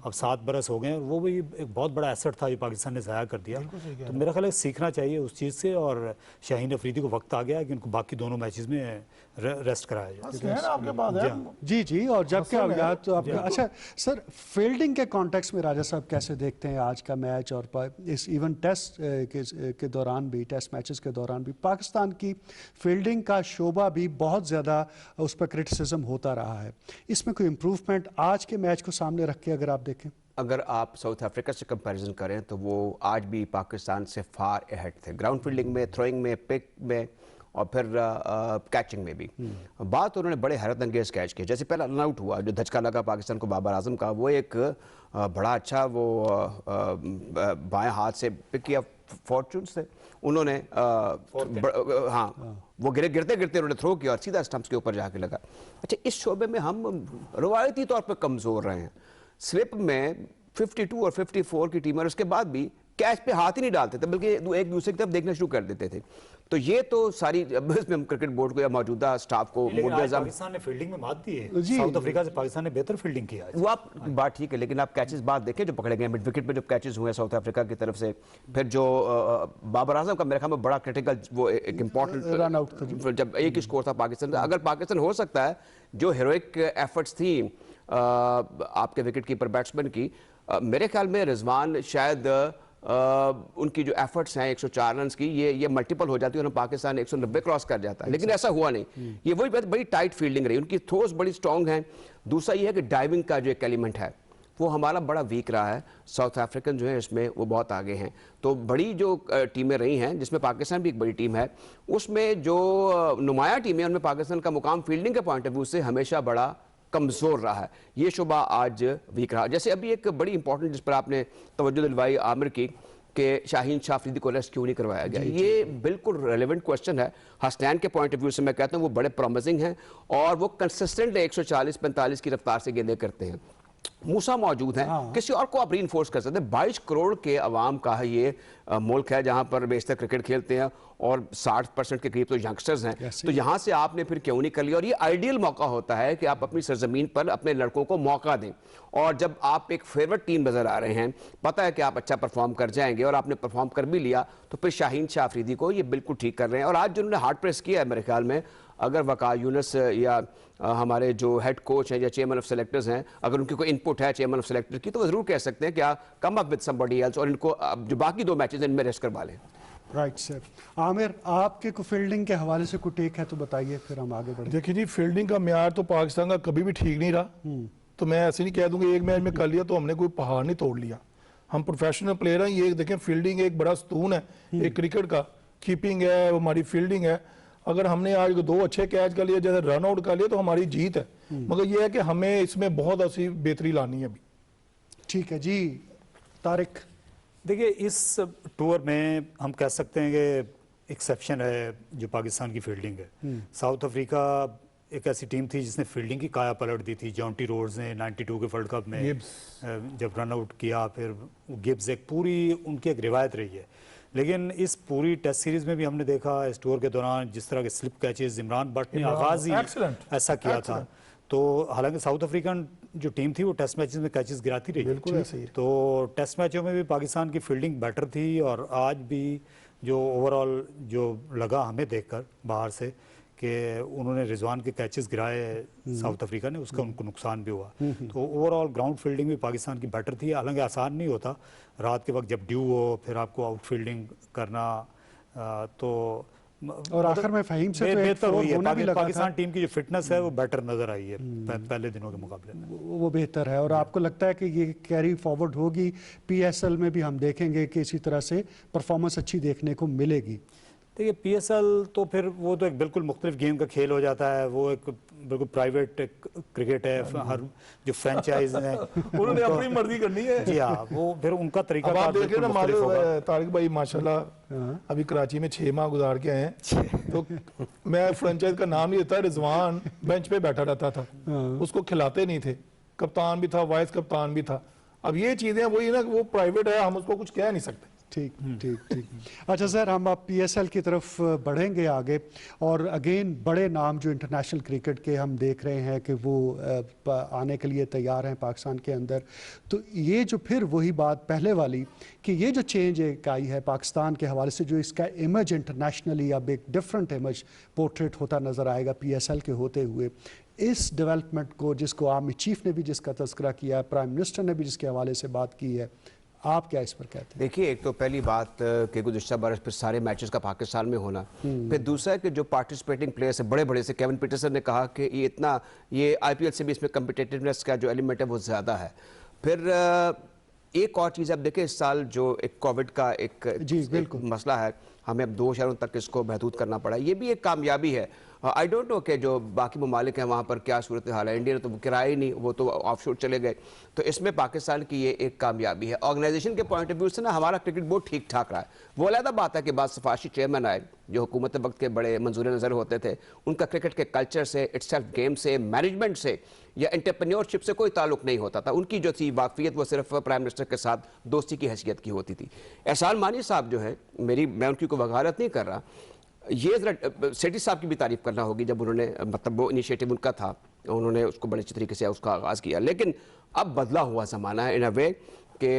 अब 7 बरस हो गए और वो भी एक बहुत बड़ा एसेट था जो पाकिस्तान ने ज़ाया कर दिया। तो मेरा ख्याल है सीखना चाहिए उस चीज़ से, और शाहीन अफरीदी को वक्त आ गया है कि उनको बाकी दोनों मैचेस में रेस्ट कराया जाए। आपके पास है जी जी। और जब क्या याद तो आपका अच्छा सर, फील्डिंग के कॉन्टेक्स्ट में राजा साहब कैसे देखते हैं आज का मैच, और इस इवन टेस्ट के दौरान भी, टेस्ट मैचेस के दौरान भी पाकिस्तान की फील्डिंग का शोबा भी बहुत ज़्यादा उस पर क्रिटिसिज्म होता रहा है। इसमें कोई इम्प्रूवमेंट आज के मैच को सामने रख के अगर आप देखें? अगर आप साउथ अफ्रीका से कंपैरिजन करें तो वो आज भी पाकिस्तान से फार अहेड थे, ग्राउंड फील्डिंग में, थ्रोइंग में, पिक में, और फिर कैचिंग में भी। बात उन्होंने बड़े हैरत अंगेज कैच किए। जैसे पहला रन आउट हुआ जो धचका लगा पाकिस्तान को बाबर आजम का, वो एक बड़ा अच्छा वो बाएं हाथ से पिक किया फॉर्चून से उन्होंने, हाँ वो गिरते गिरते उन्होंने थ्रो किया और सीधा स्टंप्स के ऊपर जाके लगा। अच्छा, इस शोबे में हम रवायती तौर पर कमज़ोर रहे हैं। स्लिप में 52 और 54 की टीम, और उसके बाद भी कैच पे हाथ ही नहीं डालते थे, बल्कि एक दूसरे की तरफ देखना शुरू कर देते थे। तो ये तो सारी इसमें हम क्रिकेट बोर्ड को या मौजूदा स्टाफ को, पाकिस्तान ने फील्डिंग में मात दी है, साउथ अफ्रीका से पाकिस्तान ने बेहतर फील्डिंग किया है। वो आप बात ठीक है, लेकिन आप कैचेस बात देखें जो पकड़े गए मिड विकेट पे जो कैचेस हुए साउथ अफ्रीका की तरफ से, फिर जो बाबर आजम का मेरे ख्याल में बड़ा क्रिटिकल वो एक इंपॉर्टेंट रन आउट था जब एक ही स्कोर था पाकिस्तान का। अगर पाकिस्तान हो सकता है जो हीरोइक एफर्ट्स थी आपके विकेट कीपर बैट्समैन की, मेरे ख्याल में रिजवान शायद उनकी जो एफर्ट्स हैं 104 रन की, ये मल्टीपल हो जाती है और पाकिस्तान 190 क्रॉस कर जाता है, लेकिन ऐसा हुआ नहीं। ये वही बड़ी टाइट फील्डिंग रही, उनकी थ्रोज बड़ी स्ट्रांग हैं। दूसरा ये है कि डाइविंग का जो एक एलिमेंट है, वो हमारा बड़ा वीक रहा है। साउथ अफ्रीकन जो है इसमें वो बहुत आगे हैं। तो बड़ी जो टीमें रही हैं, जिसमें पाकिस्तान भी एक बड़ी टीम है, उसमें जो नुमाया टीम है उनमें पाकिस्तान का मुकाम फील्डिंग के पॉइंट ऑफ व्यू से हमेशा बड़ा कमज़ोर रहा है। ये शुबा आज वीक रहा। जैसे अभी एक बड़ी इंपॉर्टेंट जिस पर आपने तवज्जो दिलवाई आमिर की, कि शाहीन शाह अफरीदी को अरेस्ट क्यों नहीं करवाया गया, ये बिल्कुल रेलेवेंट क्वेश्चन है। हसनैन के पॉइंट ऑफ व्यू से मैं कहता हूँ वो बड़े प्रॉमिसिंग हैं और वो कंसिस्टेंट 140-45 की रफ्तार से गेंदें करते हैं। मूसा मौजूद हैं, किसी और को आप रीइंफोर्स कर सकते हैं। 22 करोड़ के अवाम का है ये मुल्क है जहां पर बेशतर क्रिकेट खेलते हैं और 60% के करीब तो यंगस्टर्स हैं। तो यहां से आपने फिर क्यों नहीं कर लिया? और ये आइडियल मौका होता है कि आप अपनी सरजमीन पर अपने लड़कों को मौका दें। और जब आप एक फेवरेट टीम नजर आ रहे हैं, पता है कि आप अच्छा परफॉर्म कर जाएंगे और आपने परफॉर्म कर भी लिया, तो फिर शाहीन शाह अफरीदी को ये बिल्कुल ठीक कर रहे हैं। और आज जो उन्होंने हार्ड प्रेस किया है मेरे ख्याल में, अगर वकार यूनुस या हमारे जो हेड कोच हैं या चेयरमैन ऑफ सेलेक्टर्स हैं, अगर उनकी कोई इनपुट है चेयरमैन ऑफ सेलेक्टर की, तो वो जरूर कह सकते हैं कि come up with somebody else और इनको जो बाकी 2 मैचेस इनमें रेस्ट करवा लें। Right sir. आमिर, आपके को फील्डिंग के हवाले से कोई टेक है तो बताइए, फिर हम आगे बढ़ें। देखिए जी, फील्डिंग का म्यार तो पाकिस्तान का कभी भी ठीक नहीं रहा। तो मैं ऐसे नहीं कह दूंगा एक मैच में कर लिया तो हमने कोई पहाड़ नहीं तोड़ लिया। हम प्रोफेशनल प्लेयर हैं। ये देखें, फील्डिंग एक बड़ा स्तून है एक क्रिकेट का। कीपिंग है, हमारी फील्डिंग है। अगर हमने आज 2 अच्छे कैच कर लिए, जैसे रन आउट कर लिए, तो हमारी जीत है। मगर ये है कि हमें इसमें बहुत अच्छी बेहतरी लानी है अभी। ठीक है जी तारिक। देखिए, इस टूर में हम कह सकते हैं कि एक्सेप्शन है जो पाकिस्तान की फील्डिंग है। साउथ अफ्रीका एक ऐसी टीम थी जिसने फील्डिंग की काया पलट दी थी। जॉन्टी रोड्स ने 92 के वर्ल्ड कप में जब रन आउट किया, फिर गिब्स, एक पूरी उनकी एक रिवायत रही है। लेकिन इस पूरी टेस्ट सीरीज में भी हमने देखा इस टूर के दौरान जिस तरह के स्लिप कैचेस इमरान भट्ट ने आगाज ही ऐसा किया था। तो हालांकि साउथ अफ्रीकन जो टीम थी वो टेस्ट मैचेस में कैचेस गिराती रही। बिल्कुल ऐसे ही। तो टेस्ट मैचों में भी पाकिस्तान की फील्डिंग बेटर थी और आज भी जो ओवरऑल जो लगा हमें देखकर बाहर से कि उन्होंने रिजवान के कैचेस गिराए साउथ अफ्रीका ने, उसका उनको नुकसान भी हुआ। तो ओवरऑल ग्राउंड फील्डिंग भी पाकिस्तान की बेटर थी। हालांकि आसान नहीं होता रात के वक्त जब ड्यू हो, फिर आपको आउट फील्डिंग करना, तो और आखिर में फहीम से तो बेहतर हुई है। भी लगा पाकिस्तान था। टीम की जो फिटनेस है वो बेटर नजर आई है पहले दिनों के मुकाबले में। वो बेहतर है। और आपको लगता है कि ये कैरी फॉरवर्ड होगी पीएसएल में भी? हम देखेंगे कि इसी तरह से परफॉर्मेंस अच्छी देखने को मिलेगी। देखिए, पीएसएल तो फिर वो तो एक बिल्कुल मुख्तलिफ गेम का खेल हो जाता है। वो एक बिल्कुल प्राइवेट क्रिकेट है। हर जो फ्रेंचाइज है उन्होंने अपनी मर्जी करनी है। जी हाँ, वो फिर उनका तरीका अब आप देख रहे बिल्कुल हैं मुख्तलिफ होगा। ना, तारिक भाई माशाल्लाह अभी कराची में 6 माह गुजार के आए हैं। तो मैं फ्रेंचाइज का नाम नहीं लेता, रिजवान बेंच पे बैठा रहता था, उसको खिलाते नहीं थे। कप्तान भी था, वाइस कप्तान भी था। अब ये चीजें वही ना, वो प्राइवेट है, हम उसको कुछ कह नहीं सकते। ठीक ठीक ठीक। अच्छा सर, हम अब पीएसएल की तरफ बढ़ेंगे आगे। और अगेन बड़े नाम जो इंटरनेशनल क्रिकेट के हम देख रहे हैं कि वो आने के लिए तैयार हैं पाकिस्तान के अंदर। तो ये जो फिर वही बात पहले वाली कि ये जो चेंज एक आई है पाकिस्तान के हवाले से, जो इसका इमेज इंटरनेशनली अब एक डिफरेंट इमेज पोर्ट्रेट होता नज़र आएगा पीएसएल के होते हुए, इस डेवलपमेंट को जिसको आर्मी चीफ ने भी जिसका तस्करा किया, प्राइम मिनिस्टर ने भी जिसके हवाले से बात की है, आप क्या इस पर कहते हैं? देखिए, एक तो पहली बात कि गुज़िश्ता बरस फिर सारे मैचेस का पाकिस्तान में होना, फिर दूसरा है कि जो पार्टिसिपेटिंग प्लेयर्स है बड़े बड़े से, केविन पीटरसन ने कहा कि ये आईपीएल से भी इसमें कम्पिटिटिवनेस का जो एलिमेंट है वो ज़्यादा है। फिर एक और चीज़ आप देखें, इस साल जो एक कोविड का एक मसला है, हमें अब 2 शहरों तक इसको महदूद करना पड़ा, ये भी एक कामयाबी है। आई डोंट नो कि जो बाकी ममालिक हैं वहाँ पर क्या सूरत हाल है। इंडिया ने तो किराया ही नहीं, वो तो ऑफशोर चले गए। तो इसमें पाकिस्तान की ये एक कामयाबी है। ऑर्गेनाइजेशन के पॉइंट ऑफ व्यू से ना हमारा क्रिकेट बोर्ड ठीक ठाक रहा है। वो अलग बात है कि बाद सिफारशी चेयरमैन आए जो हुकूमत वक्त के बड़े मंजूर नज़र होते थे, उनका क्रिकेट के कल्चर से, इटसेल्फ गेम से, मैनेजमेंट से या एंटरप्रेन्योरशिप से कोई ताल्लुक नहीं होता था। उनकी जो थी वाकफियत वो सिर्फ प्राइम मिनिस्टर के साथ दोस्ती की हैसियत की होती थी। एहसान मानी साहब जो है, मैं उनकी कोई वकालत नहीं कर रहा, ये जरा सेठी साहब की भी तारीफ करना होगी। जब उन्होंने मतलब वो इनिशिएटिव उनका था, उन्होंने उसको बड़े अच्छे तरीके से उसका आगाज़ किया। लेकिन अब बदला हुआ ज़माना है इन अ वे कि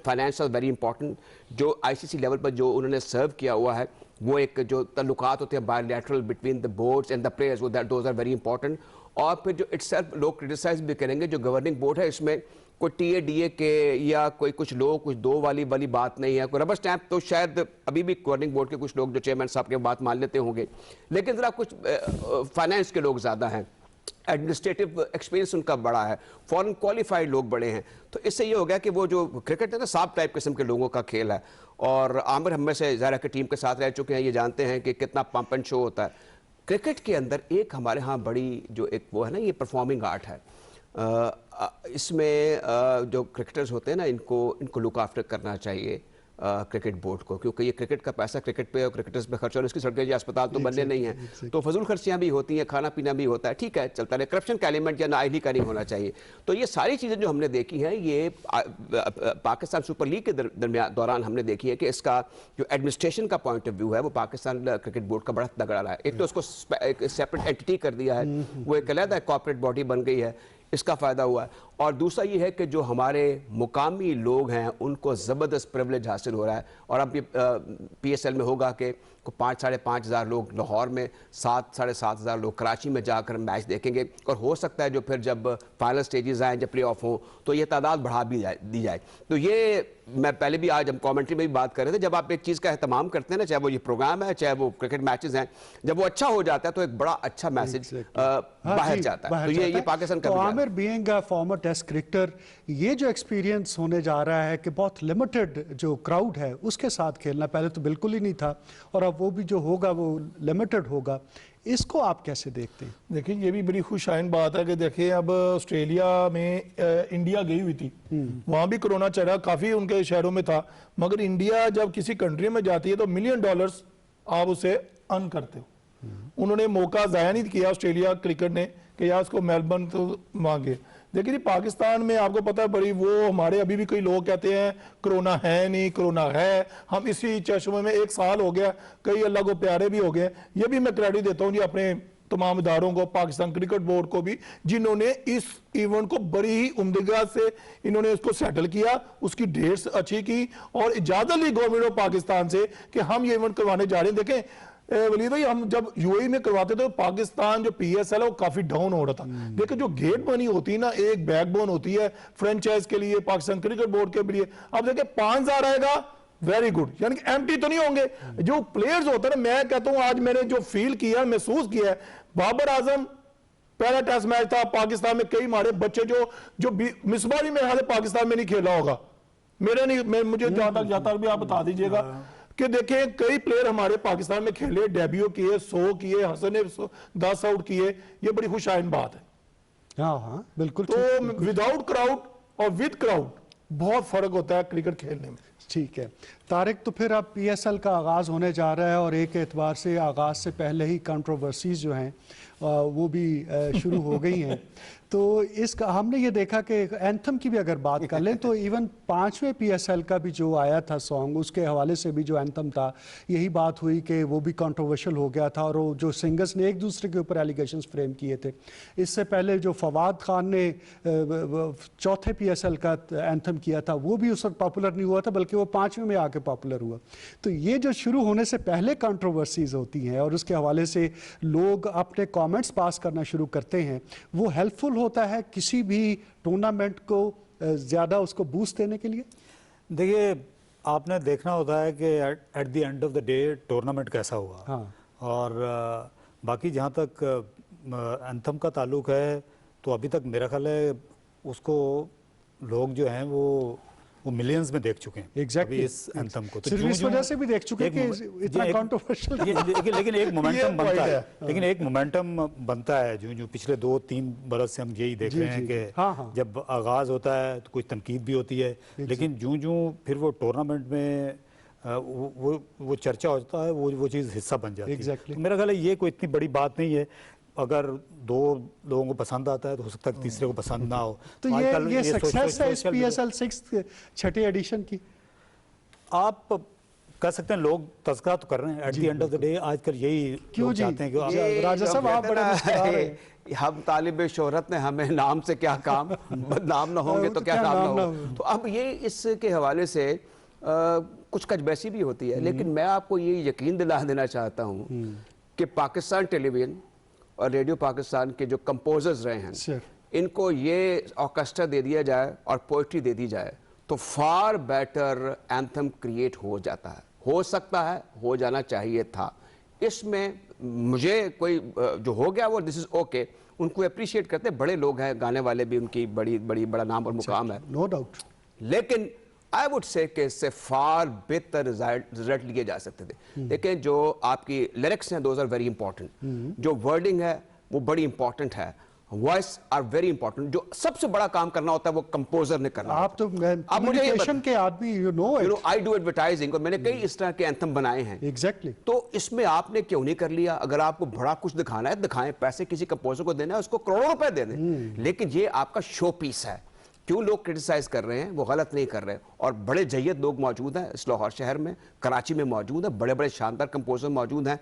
फाइनेंस आर वेरी इंपॉर्टेंट। जो आईसीसी लेवल पर जो उन्होंने सर्व किया हुआ है, वो एक जो तल्लुकात होते हैं bilateral between the boards and the players, वो दोज आर वेरी इंपॉर्टेंट। और फिर जो इट्सेल्फ लोग क्रिटिसाइज भी करेंगे, जो गवर्निंग बोर्ड है इसमें कोई टीए के या कोई कुछ लोग कुछ दो वाली बात नहीं है। कोई रबर स्टैंप तो शायद अभी भी गवर्निंग बोर्ड के कुछ लोग जो चेयरमैन साहब के बात मान लेते होंगे, लेकिन ज़रा कुछ फाइनेंस के लोग ज़्यादा हैं। एडमिनिस्ट्रेटिव एक्सपीरियंस उनका बड़ा है, फॉरेन क्वालिफाइड लोग बड़े हैं। तो इससे ये हो गया कि वो जो क्रिकेट है ना साफ टाइप किस्म के लोगों का खेल है। और आमिर हम में से ज़ाहिर की टीम के साथ रह चुके हैं, ये जानते हैं कि कितना पंप एंड शो होता है क्रिकेट के अंदर। एक हमारे यहाँ बड़ी जो एक वो है ना, ये परफॉर्मिंग आर्ट है। इसमें जो क्रिकेटर्स होते हैं ना, इनको लुक आफ्टर करना चाहिए क्रिकेट बोर्ड को, क्योंकि ये क्रिकेट का पैसा क्रिकेट पे और क्रिकेटर्स पे खर्च, और इसकी सड़कें या अस्पताल तो बनने नहीं है, तो फजूल खर्चियाँ भी होती हैं, खाना पीना भी होता है, ठीक है चलता रहे। करप्शन का एलिमेंट या नाअहली का नहीं होना चाहिए। तो ये सारी चीज़ें जो हमने देखी हैं, ये पाकिस्तान सुपर लीग के दौरान हमने देखी है कि इसका जो एडमिनिस्ट्रेशन का पॉइंट ऑफ व्यू है वो पाकिस्तान क्रिकेट बोर्ड का बड़ा तगड़ा रहा है। एक तो उसको एक सेपरेट एंटिटी कर दिया है, वो एक अलग कॉर्पोरेट बॉडी बन गई है, इसका फ़ायदा हुआ है। और दूसरा ये है कि जो हमारे मुकामी लोग हैं उनको ज़बरदस्त प्रिविलेज हासिल हो रहा है। और अब ये PSL में होगा कि 5,000 साढ़े 5,000 लोग लाहौर में, 7,000 साढ़े 7,000 लोग कराची में जाकर मैच देखेंगे। और हो सकता है जो फिर जब फाइनल स्टेजेस आएँ, जब प्ले ऑफ हों, तो ये तादाद बढ़ा भी दी जाए। तो ये मैं पहले भी आज हम कमेंट्री में भी बात कर रहे थे, जब आप एक चीज़ का एहतमाम करते हैं ना, चाहे वो ये प्रोग्राम है चाहे वो क्रिकेट मैचेस हैं, जब वो अच्छा हो जाता है तो एक बड़ा अच्छा मैसेज बाहर जाता है। तो ये पाकिस्तान का Aamir being a former test cricketer, ये जो एक्सपीरियंस होने जा रहा है कि बहुत लिमिटेड जो क्राउड है उसके साथ खेलना, पहले तो बिल्कुल ही नहीं था और अब वो भी जो होगा वो लिमिटेड होगा, इसको आप कैसे देखते हैं? देखिए ये भी बड़ी खुशाइन बात है कि देखिए अब ऑस्ट्रेलिया में इंडिया गई हुई थी, वहां भी कोरोना चढ़ा, काफी उनके शहरों में था, मगर इंडिया जब किसी कंट्री में जाती है तो $1 मिलियन आप उसे अर्न करते हो। उन्होंने मौका जाया नहीं किया ऑस्ट्रेलिया क्रिकेट ने कि यार उसको मेलबर्न तो मांगे। देखिए पाकिस्तान में आपको पता है बड़ी वो हमारे अभी भी कई लोग कहते हैं कोरोना है नहीं, कोरोना है। हम इसी चश्मे में 1 साल हो गया, कई अल्लाह को प्यारे भी हो गए। ये भी मैं क्रेडिट देता हूँ जी अपने तमाम इदारों को, पाकिस्तान क्रिकेट बोर्ड को भी, जिन्होंने इस इवेंट को बड़ी ही उम्दगा से इन्होंने उसको सेटल किया, उसकी डेट्स अच्छी की और इजाजत ली गवर्नमेंट ऑफ पाकिस्तान से कि हम ये इवेंट करवाने जा रहे हैं। देखें वलीद भाई, हम जब UAE में करवाते तो पाकिस्तान जो PSL है वो काफी डाउन हो रहा था। देखिए जो गेट मनी होती है ना, एक बैकबोन होती है फ्रेंचाइज के लिए, पाकिस्तान क्रिकेट बोर्ड के लिए। अब देखिए 5,000 आएगा, वेरी गुड, यानी कि एम्प्टी तो नहीं होंगे। जो प्लेयर्स होते हैं, मैं कहता हूं आज मैंने जो फील किया, महसूस किया है, बाबर आजम पहला टेस्ट मैच था पाकिस्तान में, कई हमारे बच्चे जो मिसबा भी मेरे ख्याल पाकिस्तान में नहीं खेला होगा, मेरे नहीं, मुझे जहां तक जाता भी आप बता दीजिएगा कि देखें कई प्लेयर हमारे पाकिस्तान में खेले, डेब्यू किए, 100 किए, हसन ने 10 आउट किए, ये बड़ी खुशाइन बात है। हाँ बिल्कुल। तो विदाउट क्राउड और विद क्राउड बहुत फर्क होता है क्रिकेट खेलने में। ठीक है तारिक, तो फिर अब PSL का आगाज़ होने जा रहा है और एक एतबार से आगाज़ से पहले ही कंट्रोवर्सीज जो हैं वो भी शुरू हो गई हैं। तो इसका हमने ये देखा कि एंथम की भी अगर बात कर लें तो इवन 5वें PSL का भी जो आया था सॉन्ग, उसके हवाले से भी जो एंथम था, यही बात हुई कि वो भी कंट्रोवर्शियल हो गया था और वो जो सिंगर्स ने एक दूसरे के ऊपर एलिगेशंस फ्रेम किए थे। इससे पहले जो फवाद खान ने 4थे PSL का एंथम किया था वो भी उस वक्त पॉपुलर नहीं हुआ था, बल्कि वो 5वें में आके पॉपुलर हुआ। तो ये जो शुरू होने से पहले कंट्रोवर्सीज होती हैं और उसके हवाले से लोग अपने कमेंट्स पास करना शुरू करते हैं, वो हेल्पफुल होता है किसी भी टूर्नामेंट को ज़्यादा उसको बूस्ट देने के लिए? देखिए आपने देखना होता है कि at the end of the day tournament कैसा हुआ। हाँ। और बाकी जहाँ तक एंथम का ताल्लुक है तो अभी तक मेरा ख्याल है उसको लोग जो हैं वो मिलियंस में देख चुके हैं। Exactly. अभी इस एंथम को तो सिर्फ इस वजह से भी देख चुके कि इतना कंट्रोवर्शियल। लेकिन एक मोमेंटम बनता है, लेकिन एक मोमेंटम बनता है जो पिछले 2-3 बरस से हम यही देख रहे हैं कि जब आगाज होता है तो कुछ तनकीद भी होती है, लेकिन जो फिर वो टूर्नामेंट में वो चर्चा होता है, वो चीज़ हिस्सा बन जाती है। तो मेरा ख्याल है ये कोई इतनी बड़ी बात नहीं है। अगर 2 लोगों को पसंद आता है तो हो सकता है तीसरे को पसंद ना हो। तो ये सक्सेस है इस PSL 6th एडिशन की, आप कह सकते हैं। लोग तज़किरा तो कर रहे हैं at the end of the day, आजकल यही क्यों चाहते हैं कि राजा साहब आप बड़े मुस्कुरा रहे हैं। हम तालिब शोहरत ने हमें नाम से क्या काम, बदनाम ना होंगे तो क्या काम ना हो। तो अब ये इसके हवाले से कुछ कजबैसी भी होती है, लेकिन मैं आपको ये यकीन दिला देना चाहता हूँ कि पाकिस्तान टेलीविजन और रेडियो पाकिस्तान के जो कंपोजर्स रहे हैं, इनको ये ऑर्केस्ट्रा दे दिया जाए और पोइट्री दे दी जाए तो फार बेटर एंथम क्रिएट हो जाता है, हो सकता है, हो जाना चाहिए था। इसमें मुझे कोई जो हो गया वो दिस इज ओके, उनको अप्रिशिएट करते हैं, बड़े लोग हैं, गाने वाले भी उनकी बड़ा नाम और मुकाम है। No doubt. लेकिन आई वुड से कि इससे फार बेहतर रिजल्ट लिए जा सकते थे। देखिए जो आपकी लिरिक्स हैं दोज आर वेरी इंपॉर्टेंट, जो वर्डिंग है वो बड़ी इंपॉर्टेंट है, वॉइस आर वेरी इंपॉर्टेंट। जो सबसे बड़ा काम करना होता है वो कंपोजर ने करना। आप तो कम्युनिकेशन के आदमी, you know I do advertising, और मैंने कई इस तरह के एंथम बनाए हैं। एग्जैक्टली। तो इसमें आपने क्यों नहीं कर लिया? अगर आपको बड़ा कुछ दिखाना है दिखाएं, पैसे किसी कंपोजर को देना है उसको करोड़ों रुपए दे दें, लेकिन ये आपका शो पीस है। क्यों लोग क्रिटिसाइज कर रहे हैं? वो गलत नहीं कर रहे। और बड़े जय्यद लोग मौजूद हैं इस लाहौर शहर में, कराची में मौजूद है, बड़े बड़े शानदार कंपोजर मौजूद हैं।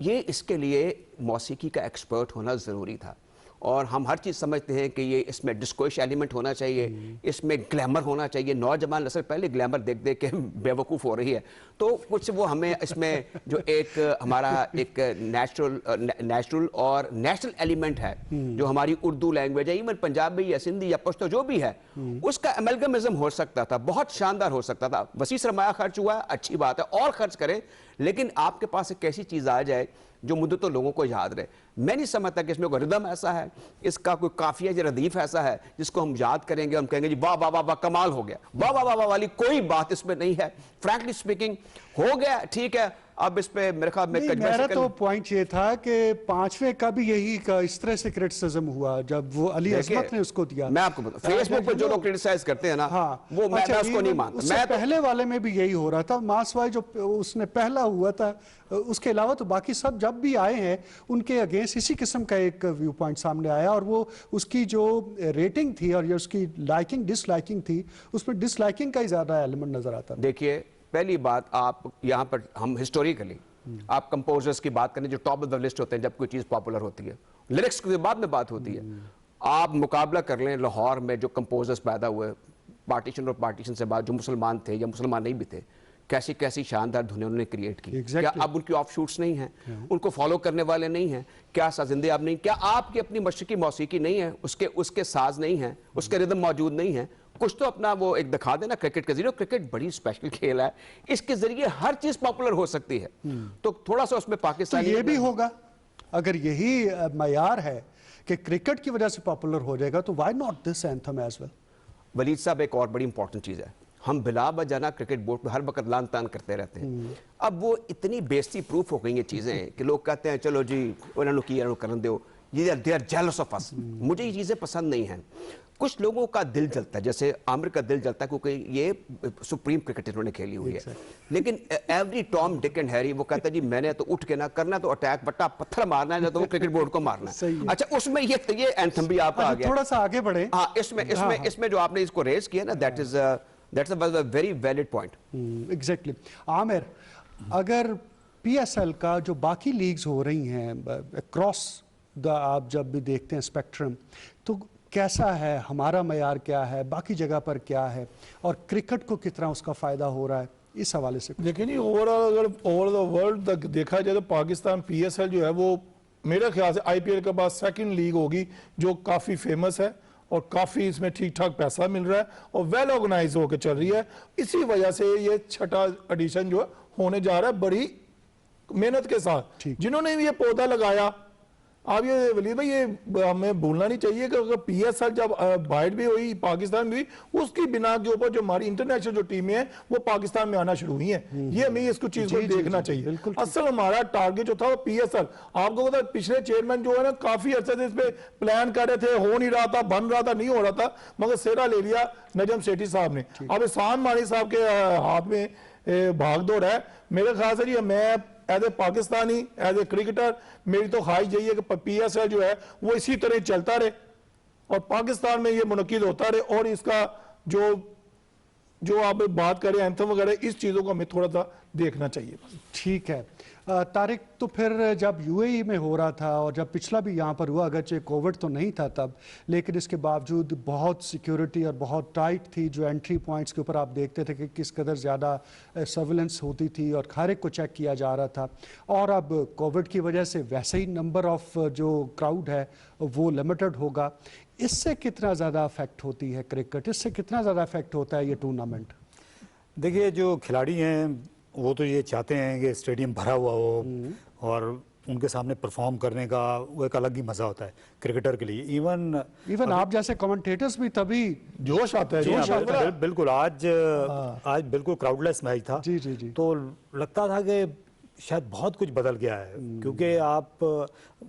ये इसके लिए मौसीकी का एक्सपर्ट होना ज़रूरी था। और हम हर चीज़ समझते हैं कि ये इसमें डिस्कोइश एलिमेंट होना चाहिए, इसमें ग्लैमर होना चाहिए। नौजवान नस्ल पहले ग्लैमर देख देख के बेवकूफ़ हो रही है, तो कुछ वो हमें इसमें जो एक हमारा एक नेचुरल और नेशनल एलिमेंट है, जो हमारी उर्दू लैंग्वेज है, इवन पंजाबी या सिंधी या पश्तो जो भी है, उसका अमेलगमिज्म हो सकता था, बहुत शानदार हो सकता था। वसी सरमाया खर्च हुआ है, अच्छी बात है, और खर्च करें, लेकिन आपके पास एक ऐसी चीज़ आ जाए जो मुद्दतों लोगों को याद रहे। मैं नहीं समझता कि इसमें कोई रिदम ऐसा है, इसका कोई काफिया या रदीफ ऐसा है जिसको हम याद करेंगे, हम कहेंगे जी वाह वाह वाह वाह कमाल हो गया, वाह वाह वाह वाह वाली कोई बात इसमें नहीं है। फ्रैंकली स्पीकिंग हो गया, ठीक है। अब इस पे मेरे ख्याल में मेरा तो पॉइंट ये था कि पांचवें का भी यही का इस तरह से क्रिटिसिज्म हुआ जब वो अली अजमत ने उसको दिया। मैं आपको बता, फेसबुक पे जो लोग क्रिटिसाइज करते हैं ना, हाँ, वो मैं उसको नहीं मानता। मैं पहले वाले में भी यही हो रहा था, मासवाई जो उसने पहला हुआ था, उसके अलावा तो बाकी सब जब भी आए हैं उनके अगेंस्ट इसी किस्म का एक व्यू पॉइंट सामने आया। और वो उसकी जो रेटिंग थी और उसकी लाइकिंग डिसलाइकिंग थी, उसमें डिसलाइकिंग का ही ज्यादा एलिमेंट नजर आता था। देखिए पहली बात, आप यहाँ पर हम हिस्टोरिकली आप कंपोजर्स की बात करें जो टॉप ऑफ द लिस्ट होते हैं जब कोई चीज़ पॉपुलर होती है, लिरिक्स के बाद में बात होती है। आप मुकाबला कर लें लाहौर में जो कंपोजर्स पैदा हुए पार्टीशन और पार्टीशन से बाद, जो मुसलमान थे या मुसलमान नहीं भी थे, कैसी कैसी शानदार धुनें उन्होंने क्रिएट की। क्या अब उनकी ऑफ शूट्स नहीं हैं? उनको फॉलो करने वाले नहीं हैं? क्या साजिंदे आप नहीं? क्या आपकी अपनी मशरकी मौसीकी नहीं है? उसके साज नहीं है, उसके रिदम मौजूद नहीं है? कुछ तो अपना वो एक दिखा देना क्रिकेट के जरिए। क्रिकेट बड़ी स्पेशल खेल है, इसके जरिए हर चीज पॉपुलर हो सकती है। तो थोड़ा सा उसमें पाकिस्तान तो ये भी होगा, अगर यही मयार है कि क्रिकेट की वजह से पॉपुलर हो जाएगा, तो why not this anthem as well? Waleed साहब, एक और बड़ी इंपॉर्टेंट चीज है, हम बिला बजाना क्रिकेट बोर्ड पर हर वक्त लान तान करते रहते हैं। अब वो इतनी बेइज्जती प्रूफ हो गई ये चीजें कि लोग कहते हैं चलो जी उन्होंने किया करन दो, ये they are jealous of us. मुझे ये चीजें पसंद नहीं हैं। कुछ लोगों का दिल जलता है, जैसे आमिर का दिल जलता है क्योंकि ये सुप्रीम क्रिकेट इन्होंने खेली हुई है। लेकिन every Tom Dick and Harry वो कहता है जी मैंने तो उठ के ना करना तो अटैक बट्टा पत्थर मारना है, ना तो वो क्रिकेट बोर्ड को मारना है। अच्छा, उसमें ये एंथम भी आपका आ गया। थोड़ा सा आगे बढ़े। हाँ, इसमें जो आपने इसको रेज किया ना, that's a very valid point. Exactly. Aamir, अगर पीएसएल का जो बाकी लीग्स हो रही हैं अक्रॉस द, आप जब भी देखते हैं स्पेक्ट्रम, तो कैसा है, हमारा मयार क्या है, बाकी जगह पर क्या है, और क्रिकेट को कितना उसका फायदा हो रहा है, इस हवाले से? देखिए नहीं, ओवरऑल अगर ओवर द वर्ल्ड तक देखा जाए तो पाकिस्तान पीएसएल जो है वो मेरे ख्याल से आईपीएल के बाद सेकंड लीग होगी जो काफ़ी फेमस है और काफ़ी इसमें ठीक ठाक पैसा मिल रहा है और वेल ऑर्गेनाइज होकर चल रही है। इसी वजह से ये छठा एडिशन जो है होने जा रहा है बड़ी मेहनत के साथ। जिन्होंने ये पौधा लगाया, आप ये वलीद भाई, ये हमें भूलना नहीं चाहिए कि अगर पीएसएल जब बाइट भी हुई, पाकिस्तान भी, उसकी बिना के ऊपर जो हमारी इंटरनेशनल जो टीमें हैं वो पाकिस्तान में आना शुरू हुई हैं। ये हमें इसको चीज को देखना चाहिए। असल हमारा टारगेट जो था वो पीएसएल, आपको पता है पिछले चेयरमैन जो है ना काफी अर्से से इस पे प्लान कर रहे थे, हो नहीं रहा था, बन रहा था, नहीं हो रहा था, मगर सेरा ले लिया नजम सेठी साहब ने। अब एहसान मानी साहब के हाथ में भाग दौड़ है। मेरे ख्याल से जी मैं as a Pakistani, as a cricketer, मेरी तो ख्वाहिश यही है कि पीएसएल जो है वो इसी तरह चलता रहे और पाकिस्तान में ये मुनक्किद होता रहे। और इसका जो आप बात करें एंथम वगैरह, इस चीज़ों को हमें थोड़ा सा देखना चाहिए। ठीक है तारिक, तो फिर जब यूएई में हो रहा था और जब पिछला भी यहाँ पर हुआ, अगरचे कोविड तो नहीं था तब, लेकिन इसके बावजूद बहुत सिक्योरिटी और बहुत टाइट थी। जो एंट्री पॉइंट्स के ऊपर आप देखते थे कि किस कदर ज़्यादा सर्विलेंस होती थी और हर एक को चेक किया जा रहा था। और अब कोविड की वजह से वैसे ही नंबर ऑफ जो क्राउड है वो लिमिटेड होगा। इससे कितना ज़्यादा अफेक्ट होती है क्रिकेट, इससे कितना ज़्यादा अफेक्ट होता है ये टूर्नामेंट? देखिए, जो खिलाड़ी हैं वो तो ये चाहते हैं कि स्टेडियम भरा हुआ हो और उनके सामने परफॉर्म करने का वो एक अलग ही मज़ा होता है क्रिकेटर के लिए। इवन आप जैसे कमेंटेटर्स भी तभी जोश आता है, जी हाँ, जोश आता है। बिल्कुल आज बिल्कुल क्राउडलेस मैच था। जी, जी, जी। तो लगता था कि शायद बहुत कुछ बदल गया है, क्योंकि आप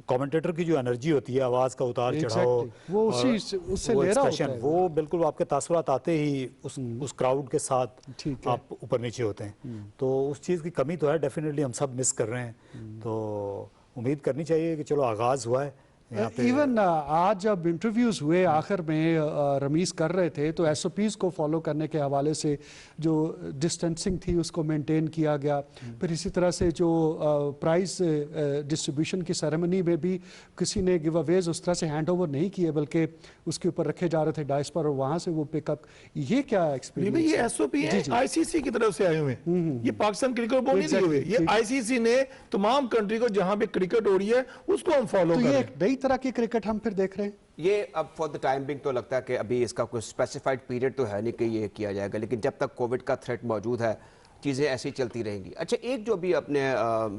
कमेंटेटर की जो एनर्जी होती है, आवाज़ का उतार चढ़ाव, Exactly, वो उससे वो ले रहा होता expression, है वो बिल्कुल आपके तासुरात आते ही उस क्राउड के साथ ठीक है। आप ऊपर नीचे होते हैं। तो उस चीज़ की कमी तो है, डेफिनेटली हम सब मिस कर रहे हैं। तो उम्मीद करनी चाहिए कि चलो आगाज़ हुआ है यहाँ पे। इवन आज जब इंटरव्यूज हुए आखिर में रमीज कर रहे थे तो एसओपीज को फॉलो करने के हवाले से जो डिस्टेंसिंग थी उसको मेंटेन किया गया। फिर इसी तरह से जो प्राइज डिस्ट्रीब्यूशन की सेरेमनी में भी किसी ने गिव अवेज उस तरह से हैंड ओवर नहीं किए, बल्कि उसके ऊपर रखे जा रहे थे डाइस पर और वहां से वो पिकअप। ये क्या नहीं, एक्सपीरियंस ये एसओपी है, आईसीसी की तरफ से आए हुए हैं। ये पाकिस्तान क्रिकेट बोर्ड नहीं दिए हुए, ये आईसीसी ने तमाम कंट्री को जहां पे क्रिकेट हो रही है उसको हम फॉलो तो कर ये रहे एक हैं। नई तरह की क्रिकेट हम फिर देख रहे हैं। ये अब फॉर द टाइम बिंग तो लगता है कि अभी इसका कोई स्पेसिफाइड पीरियड तो है नहीं कि ये किया जाएगा, लेकिन जब तक कोविड का थ्रेट मौजूद है चीज़ें ऐसी चलती रहेंगी। अच्छा, एक जो अभी अपने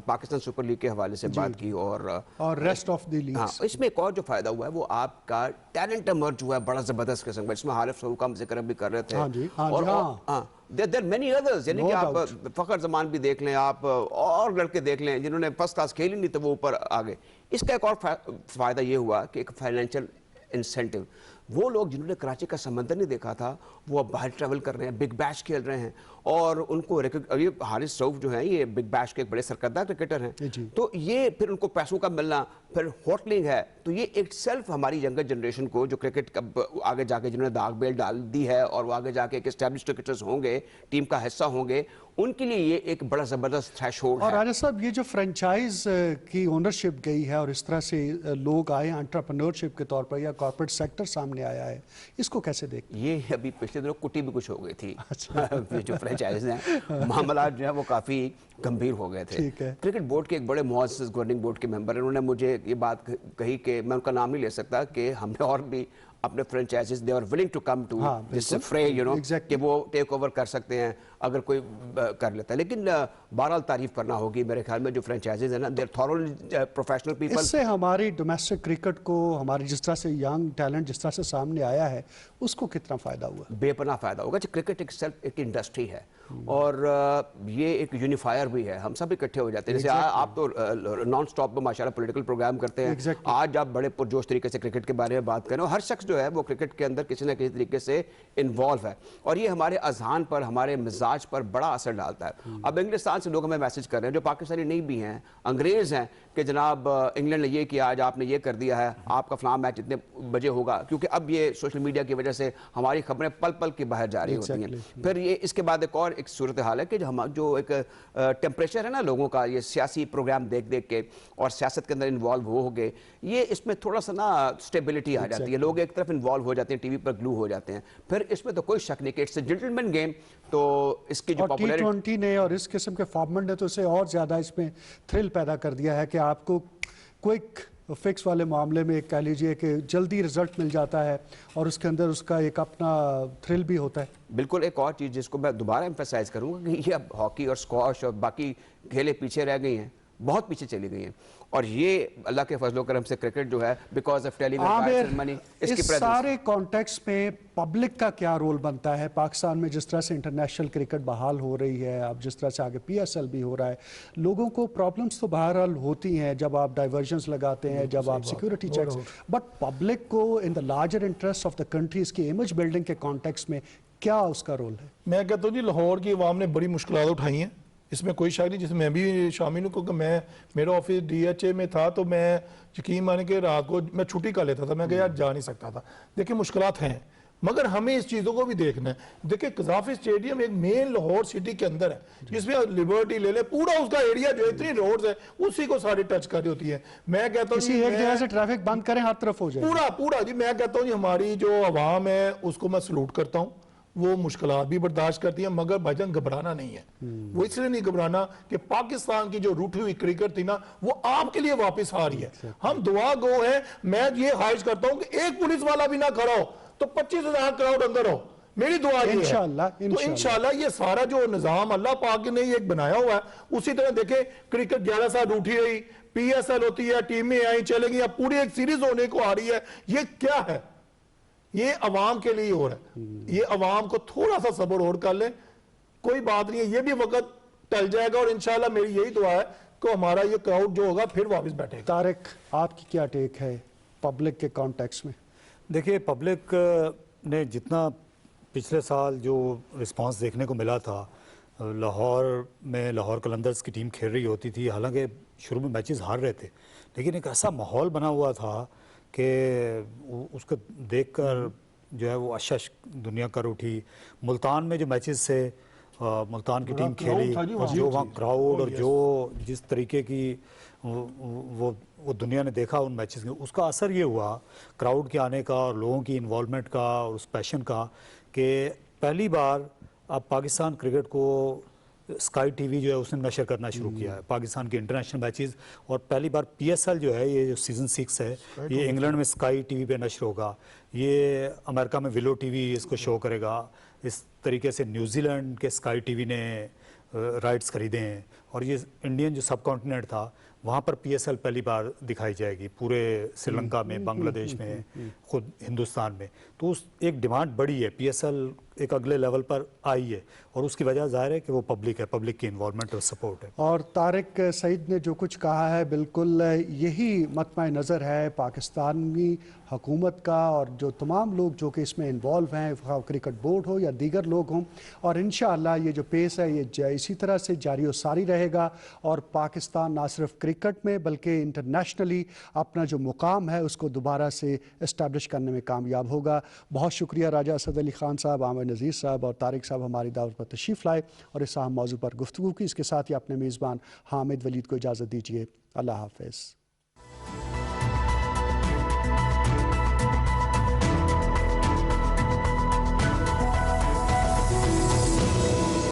पाकिस्तान सुपर लीग के हवाले से बात की और रेस्ट ऑफ द लीग, हाँ, इसमें एक और जो फायदा हुआ है वो आपका टैलेंट इमर्ज हुआ है बड़ा जबरदस्त किस्म का, जिसमें हारिफ सऊद का हम जिक्र भी कर रहे थे। हाँ जी, हाँ और जी, हाँ। हाँ, देयर मेनी अदर्स, यानी No कि आप doubt. फखर जमान भी देख लें, आप और लड़के देख लें जिन्होंने फर्स्ट क्लास खेली नहीं तो वो ऊपर आ गए। इसका एक और फायदा ये हुआ कि एक फाइनेंशियल इंसेंटिव, वो लोग जिन्होंने कराची का समंदर नहीं देखा था वो अब बाहर ट्रैवल कर रहे हैं, बिग बैश खेल रहे हैं और उनको ये हारिस रऊफ जो है ये बिग बैश के एक बड़े सरकर्दा क्रिकेटर हैं, तो ये फिर उनको पैसों का मिलना, फिर होटलिंग है, तो ये एक सेल्फ हमारी यंगर जनरेशन को जो क्रिकेट आगे जाके जिन्होंने दाग बेल डाल दी है और वो आगे जाके एक एस्टैब्लिश्ड क्रिकेटर्स होंगे, टीम का हिस्सा होंगे, उनके लिए ये एक बड़ा जबरदस्त थ्रेशोल्ड है। और राजा साहब, ये जो फ्रेंचाइज की ओनरशिप गई है और इस तरह से लोग आए एंटरप्रेन्योरशिप के तौर पर या कॉर्पोरेट सेक्टर सामने आया है, इसको कैसे देखते ये अभी पिछले दिनों कुटी भी कुछ हो गई थी। जो फ्रेंचाइज हैं मामला जो है वो काफ़ी गंभीर हो गए थे। ठीक है। क्रिकेट बोर्ड के एक बड़े मुअज़्ज़ज़ गवर्निंग बोर्ड के मेंबर हैं, उन्होंने मुझे ये बात कही कि मैं उनका नाम नहीं ले सकता कि हमने और भी अपने franchises they are willing to come to this fray, you know, कि वो टेक ओवर कर सकते हैं अगर कोई कर लेता है। लेकिन बहरहाल तारीफ करना होगी मेरे ख्याल में जो फ्रेंचाइजीज है ना, they are thoroughly professional people. इससे हमारी डोमेस्टिक क्रिकेट को, हमारी जिस तरह से यंग टैलेंट जिस तरह से सामने आया है, उसको कितना फायदा हुआ? बेपनाह फायदा होगा। क्रिकेट एक सेल्फ एक इंडस्ट्री है और ये एक यूनिफायर भी है, हम सब इकट्ठे हो जाते हैं। जैसे आप तो नॉन स्टॉप में माशाल्लाह पॉलिटिकल प्रोग्राम करते हैं, आज आप बड़े पुरजोश तरीके से क्रिकेट के बारे में बात करें, हर शख्स जो है वो क्रिकेट के अंदर किसी न किसी तरीके से इन्वॉल्व है और ये हमारे अजहान पर, हमारे मिजाज पर बड़ा असर डालता है। अब इंग्लिस्तान से लोग हमें मैसेज कर रहे हैं जो पाकिस्तानी नहीं भी हैं, अंग्रेज हैं, कि जनाब इंग्लैंड ने ये किया, आज आपने ये कर दिया है, आपका फलां मैच इतने बजे होगा, क्योंकि अब ये सोशल मीडिया की वजह से हमारी खबरें पल पल के बाहर जा रही होती हैं। फिर ये इसके बाद एक और एक सूरत हाल है कि जो एक टेम्परेचर है ना लोगों का, ये सियासी प्रोग्राम देख देख के और सियासत के अंदर इन्वॉल्व हो गए, ये इसमें थोड़ा सा ना स्टेबिलिटी आ जाती है, लोग एक तरफ इन्वॉल्व हो जाते हैं, टीवी पर ग्लू हो जाते हैं। फिर इसमें तो कोई शक नहीं कि इट्स अ जेंटलमैन गेम। तो इसकी जो पॉपुलैरिटी T20 ने और इस किस्म के फॉर्मेट ने तो इसे और ज्यादा इसमें थ्रिल पैदा कर दिया है कि आपको क्विक फिक्स वाले मामले में कह लीजिए कि जल्दी रिजल्ट मिल जाता है और उसके अंदर उसका एक अपना थ्रिल भी होता है। बिल्कुल। एक और चीज़ जिसको मैं दोबारा एम्फेसाइज करूंगा कि ये अब हॉकी और स्क्वॉश और बाकी खेलें पीछे रह गई हैं, बहुत पीछे चली गई हैं, और ये अल्लाह के फजलो करम से क्रिकेट जो है बिकॉज ऑफ टेलीविजन इस सारे कॉन्टेक्स्ट में पब्लिक का क्या रोल बनता है? पाकिस्तान में जिस तरह से इंटरनेशनल क्रिकेट बहाल हो रही है, अब जिस तरह से आगे PSL भी हो रहा है, लोगों को प्रॉब्लम्स तो बहरहाल होती हैं जब आप डाइवर्जन्स लगाते हैं, जब आप सिक्योरिटी चेक्स, बट पब्लिक को in the larger interest of the country, इसकी इमेज बिल्डिंग के कॉन्टेक्स्ट में क्या उसका रोल है? मैं कहता हूँ जी, लाहौर की अवाम ने बड़ी मुश्किलात उठाई हैं, इसमें कोई शक नहीं, जिसमें मैं भी शामिल हूँ, क्योंकि मेरा ऑफिस DHA में था, तो मैं यकीन माने कि रात को मैं छुट्टी कर लेता था, मैं यार जा नहीं सकता था। देखिए मुश्किलात हैं, मगर हमें इस चीज़ों को भी देखना है। देखिए कज़ाफी स्टेडियम एक मेन लाहौर सिटी के अंदर है, जिसमें लिबर्टी ले ले, पूरा उसका एरिया जो इतनी रोड्स है उसी को सारी टच कर रही होती है। मैं कहता हूँ एक जगह से ट्रैफिक बंद करें, हर तरफ हो जाए पूरा जी। मैं कहता हूँ हमारी जो आवाम है उसको मैं सलूट करता हूँ, वो मुश्किलात भी बर्दाश्त करती है, मगर भाईजान घबराना नहीं है। वो इसलिए नहीं घबराना कि पाकिस्तान की जो रूठी हुई क्रिकेट थी ना, वो आपके लिए वापस आ रही है। हम दुआ गो हैं। मैं ये ख्वाहिश करता हूं कि एक पुलिस वाला भी ना खड़ा हो तो 25,000 क्राउड अंदर हो, मेरी दुआ ये है। इंशाअल्लाह, तो इंशाअल्लाह। इंशाअल्लाह ये सारा जो निजाम अल्लाह पाक ने ये एक बनाया हुआ है, उसी तरह देखे क्रिकेट 11 साल उठी रही, PSL होती है, टीमें आई चलेगी, अब पूरी एक सीरीज होने को आ रही है। ये क्या है? ये अवाम के लिए हो रहा है। ये अवाम को थोड़ा सा सब्र और कर ले, कोई बात नहीं है, ये भी वक्त टल जाएगा और इंशाल्लाह मेरी यही दुआ है कि हमारा ये क्राउड जो होगा फिर वापस बैठेगा। तारिक, आपकी क्या टेक है पब्लिक के कॉन्टेक्स्ट में? देखिए, पब्लिक ने जितना पिछले साल जो रिस्पांस देखने को मिला था, लाहौर में लाहौर कलंदर्स की टीम खेल रही होती थी, हालांकि शुरू में मैचेस हार रहे थे, लेकिन एक ऐसा माहौल बना हुआ था कि उसको देखकर जो है वो अशश दुनिया कर उठी। मुल्तान में जो मैचेस थे, मुल्तान की टीम खेली और जो वहाँ क्राउड और जो जिस तरीके की वो दुनिया ने देखा उन मैचेस में, उसका असर ये हुआ क्राउड के आने का और लोगों की इन्वॉल्वमेंट का और उस पैशन का कि पहली बार अब पाकिस्तान क्रिकेट को स्काई टीवी जो है उसने नशर करना शुरू किया है, पाकिस्तान के इंटरनेशनल मैचेस। और पहली बार PSL जो है, ये जो सीज़न 6 है, ये इंग्लैंड में स्काई टीवी पे नशर होगा, ये अमेरिका में विलो टीवी इसको शो करेगा। इस तरीके से न्यूजीलैंड के स्काई टीवी ने राइट्स खरीदे हैं और ये इंडियन जो सब कॉन्टिनेंट था वहाँ पर PSL पहली बार दिखाई जाएगी, पूरे श्रीलंका में, बांग्लादेश में, खुद हिंदुस्तान में। तो उस एक डिमांड बढ़ी है, PSL एक अगले लेवल पर आई है और उसकी वजह ज़ाहिर है कि वो पब्लिक है, पब्लिक की इन्वॉल्वमेंट और सपोर्ट है। और तारिक सईद ने जो कुछ कहा है बिल्कुल यही मत्मा नज़र है पाकिस्तानी हुकूमत का और जो तमाम लोग जो कि इसमें इन्वॉल्व हैं, क्रिकेट बोर्ड हो या दीगर लोग हों। और इंशाअल्लाह ये जो पेस है ये इसी तरह से जारी और सारी रहेगा और पाकिस्तान ना सिर्फ क्रिकेट में बल्कि इंटरनेशनली अपना जो मुकाम है उसको दोबारा से इस्टेब्लिश करने में कामयाब होगा। बहुत शुक्रिया राजा असद अली ख़ान साहब, आमिर नज़ीर साहब और तारिक साहब हमारी दावत पर तशरीफ़ लाए और इस अहम मौजू पर गुफ्तगू की। इसके साथ ही अपने मेज़बान हामिद वलीद को इजाज़त दीजिए। अल्लाह हाफ़िज़।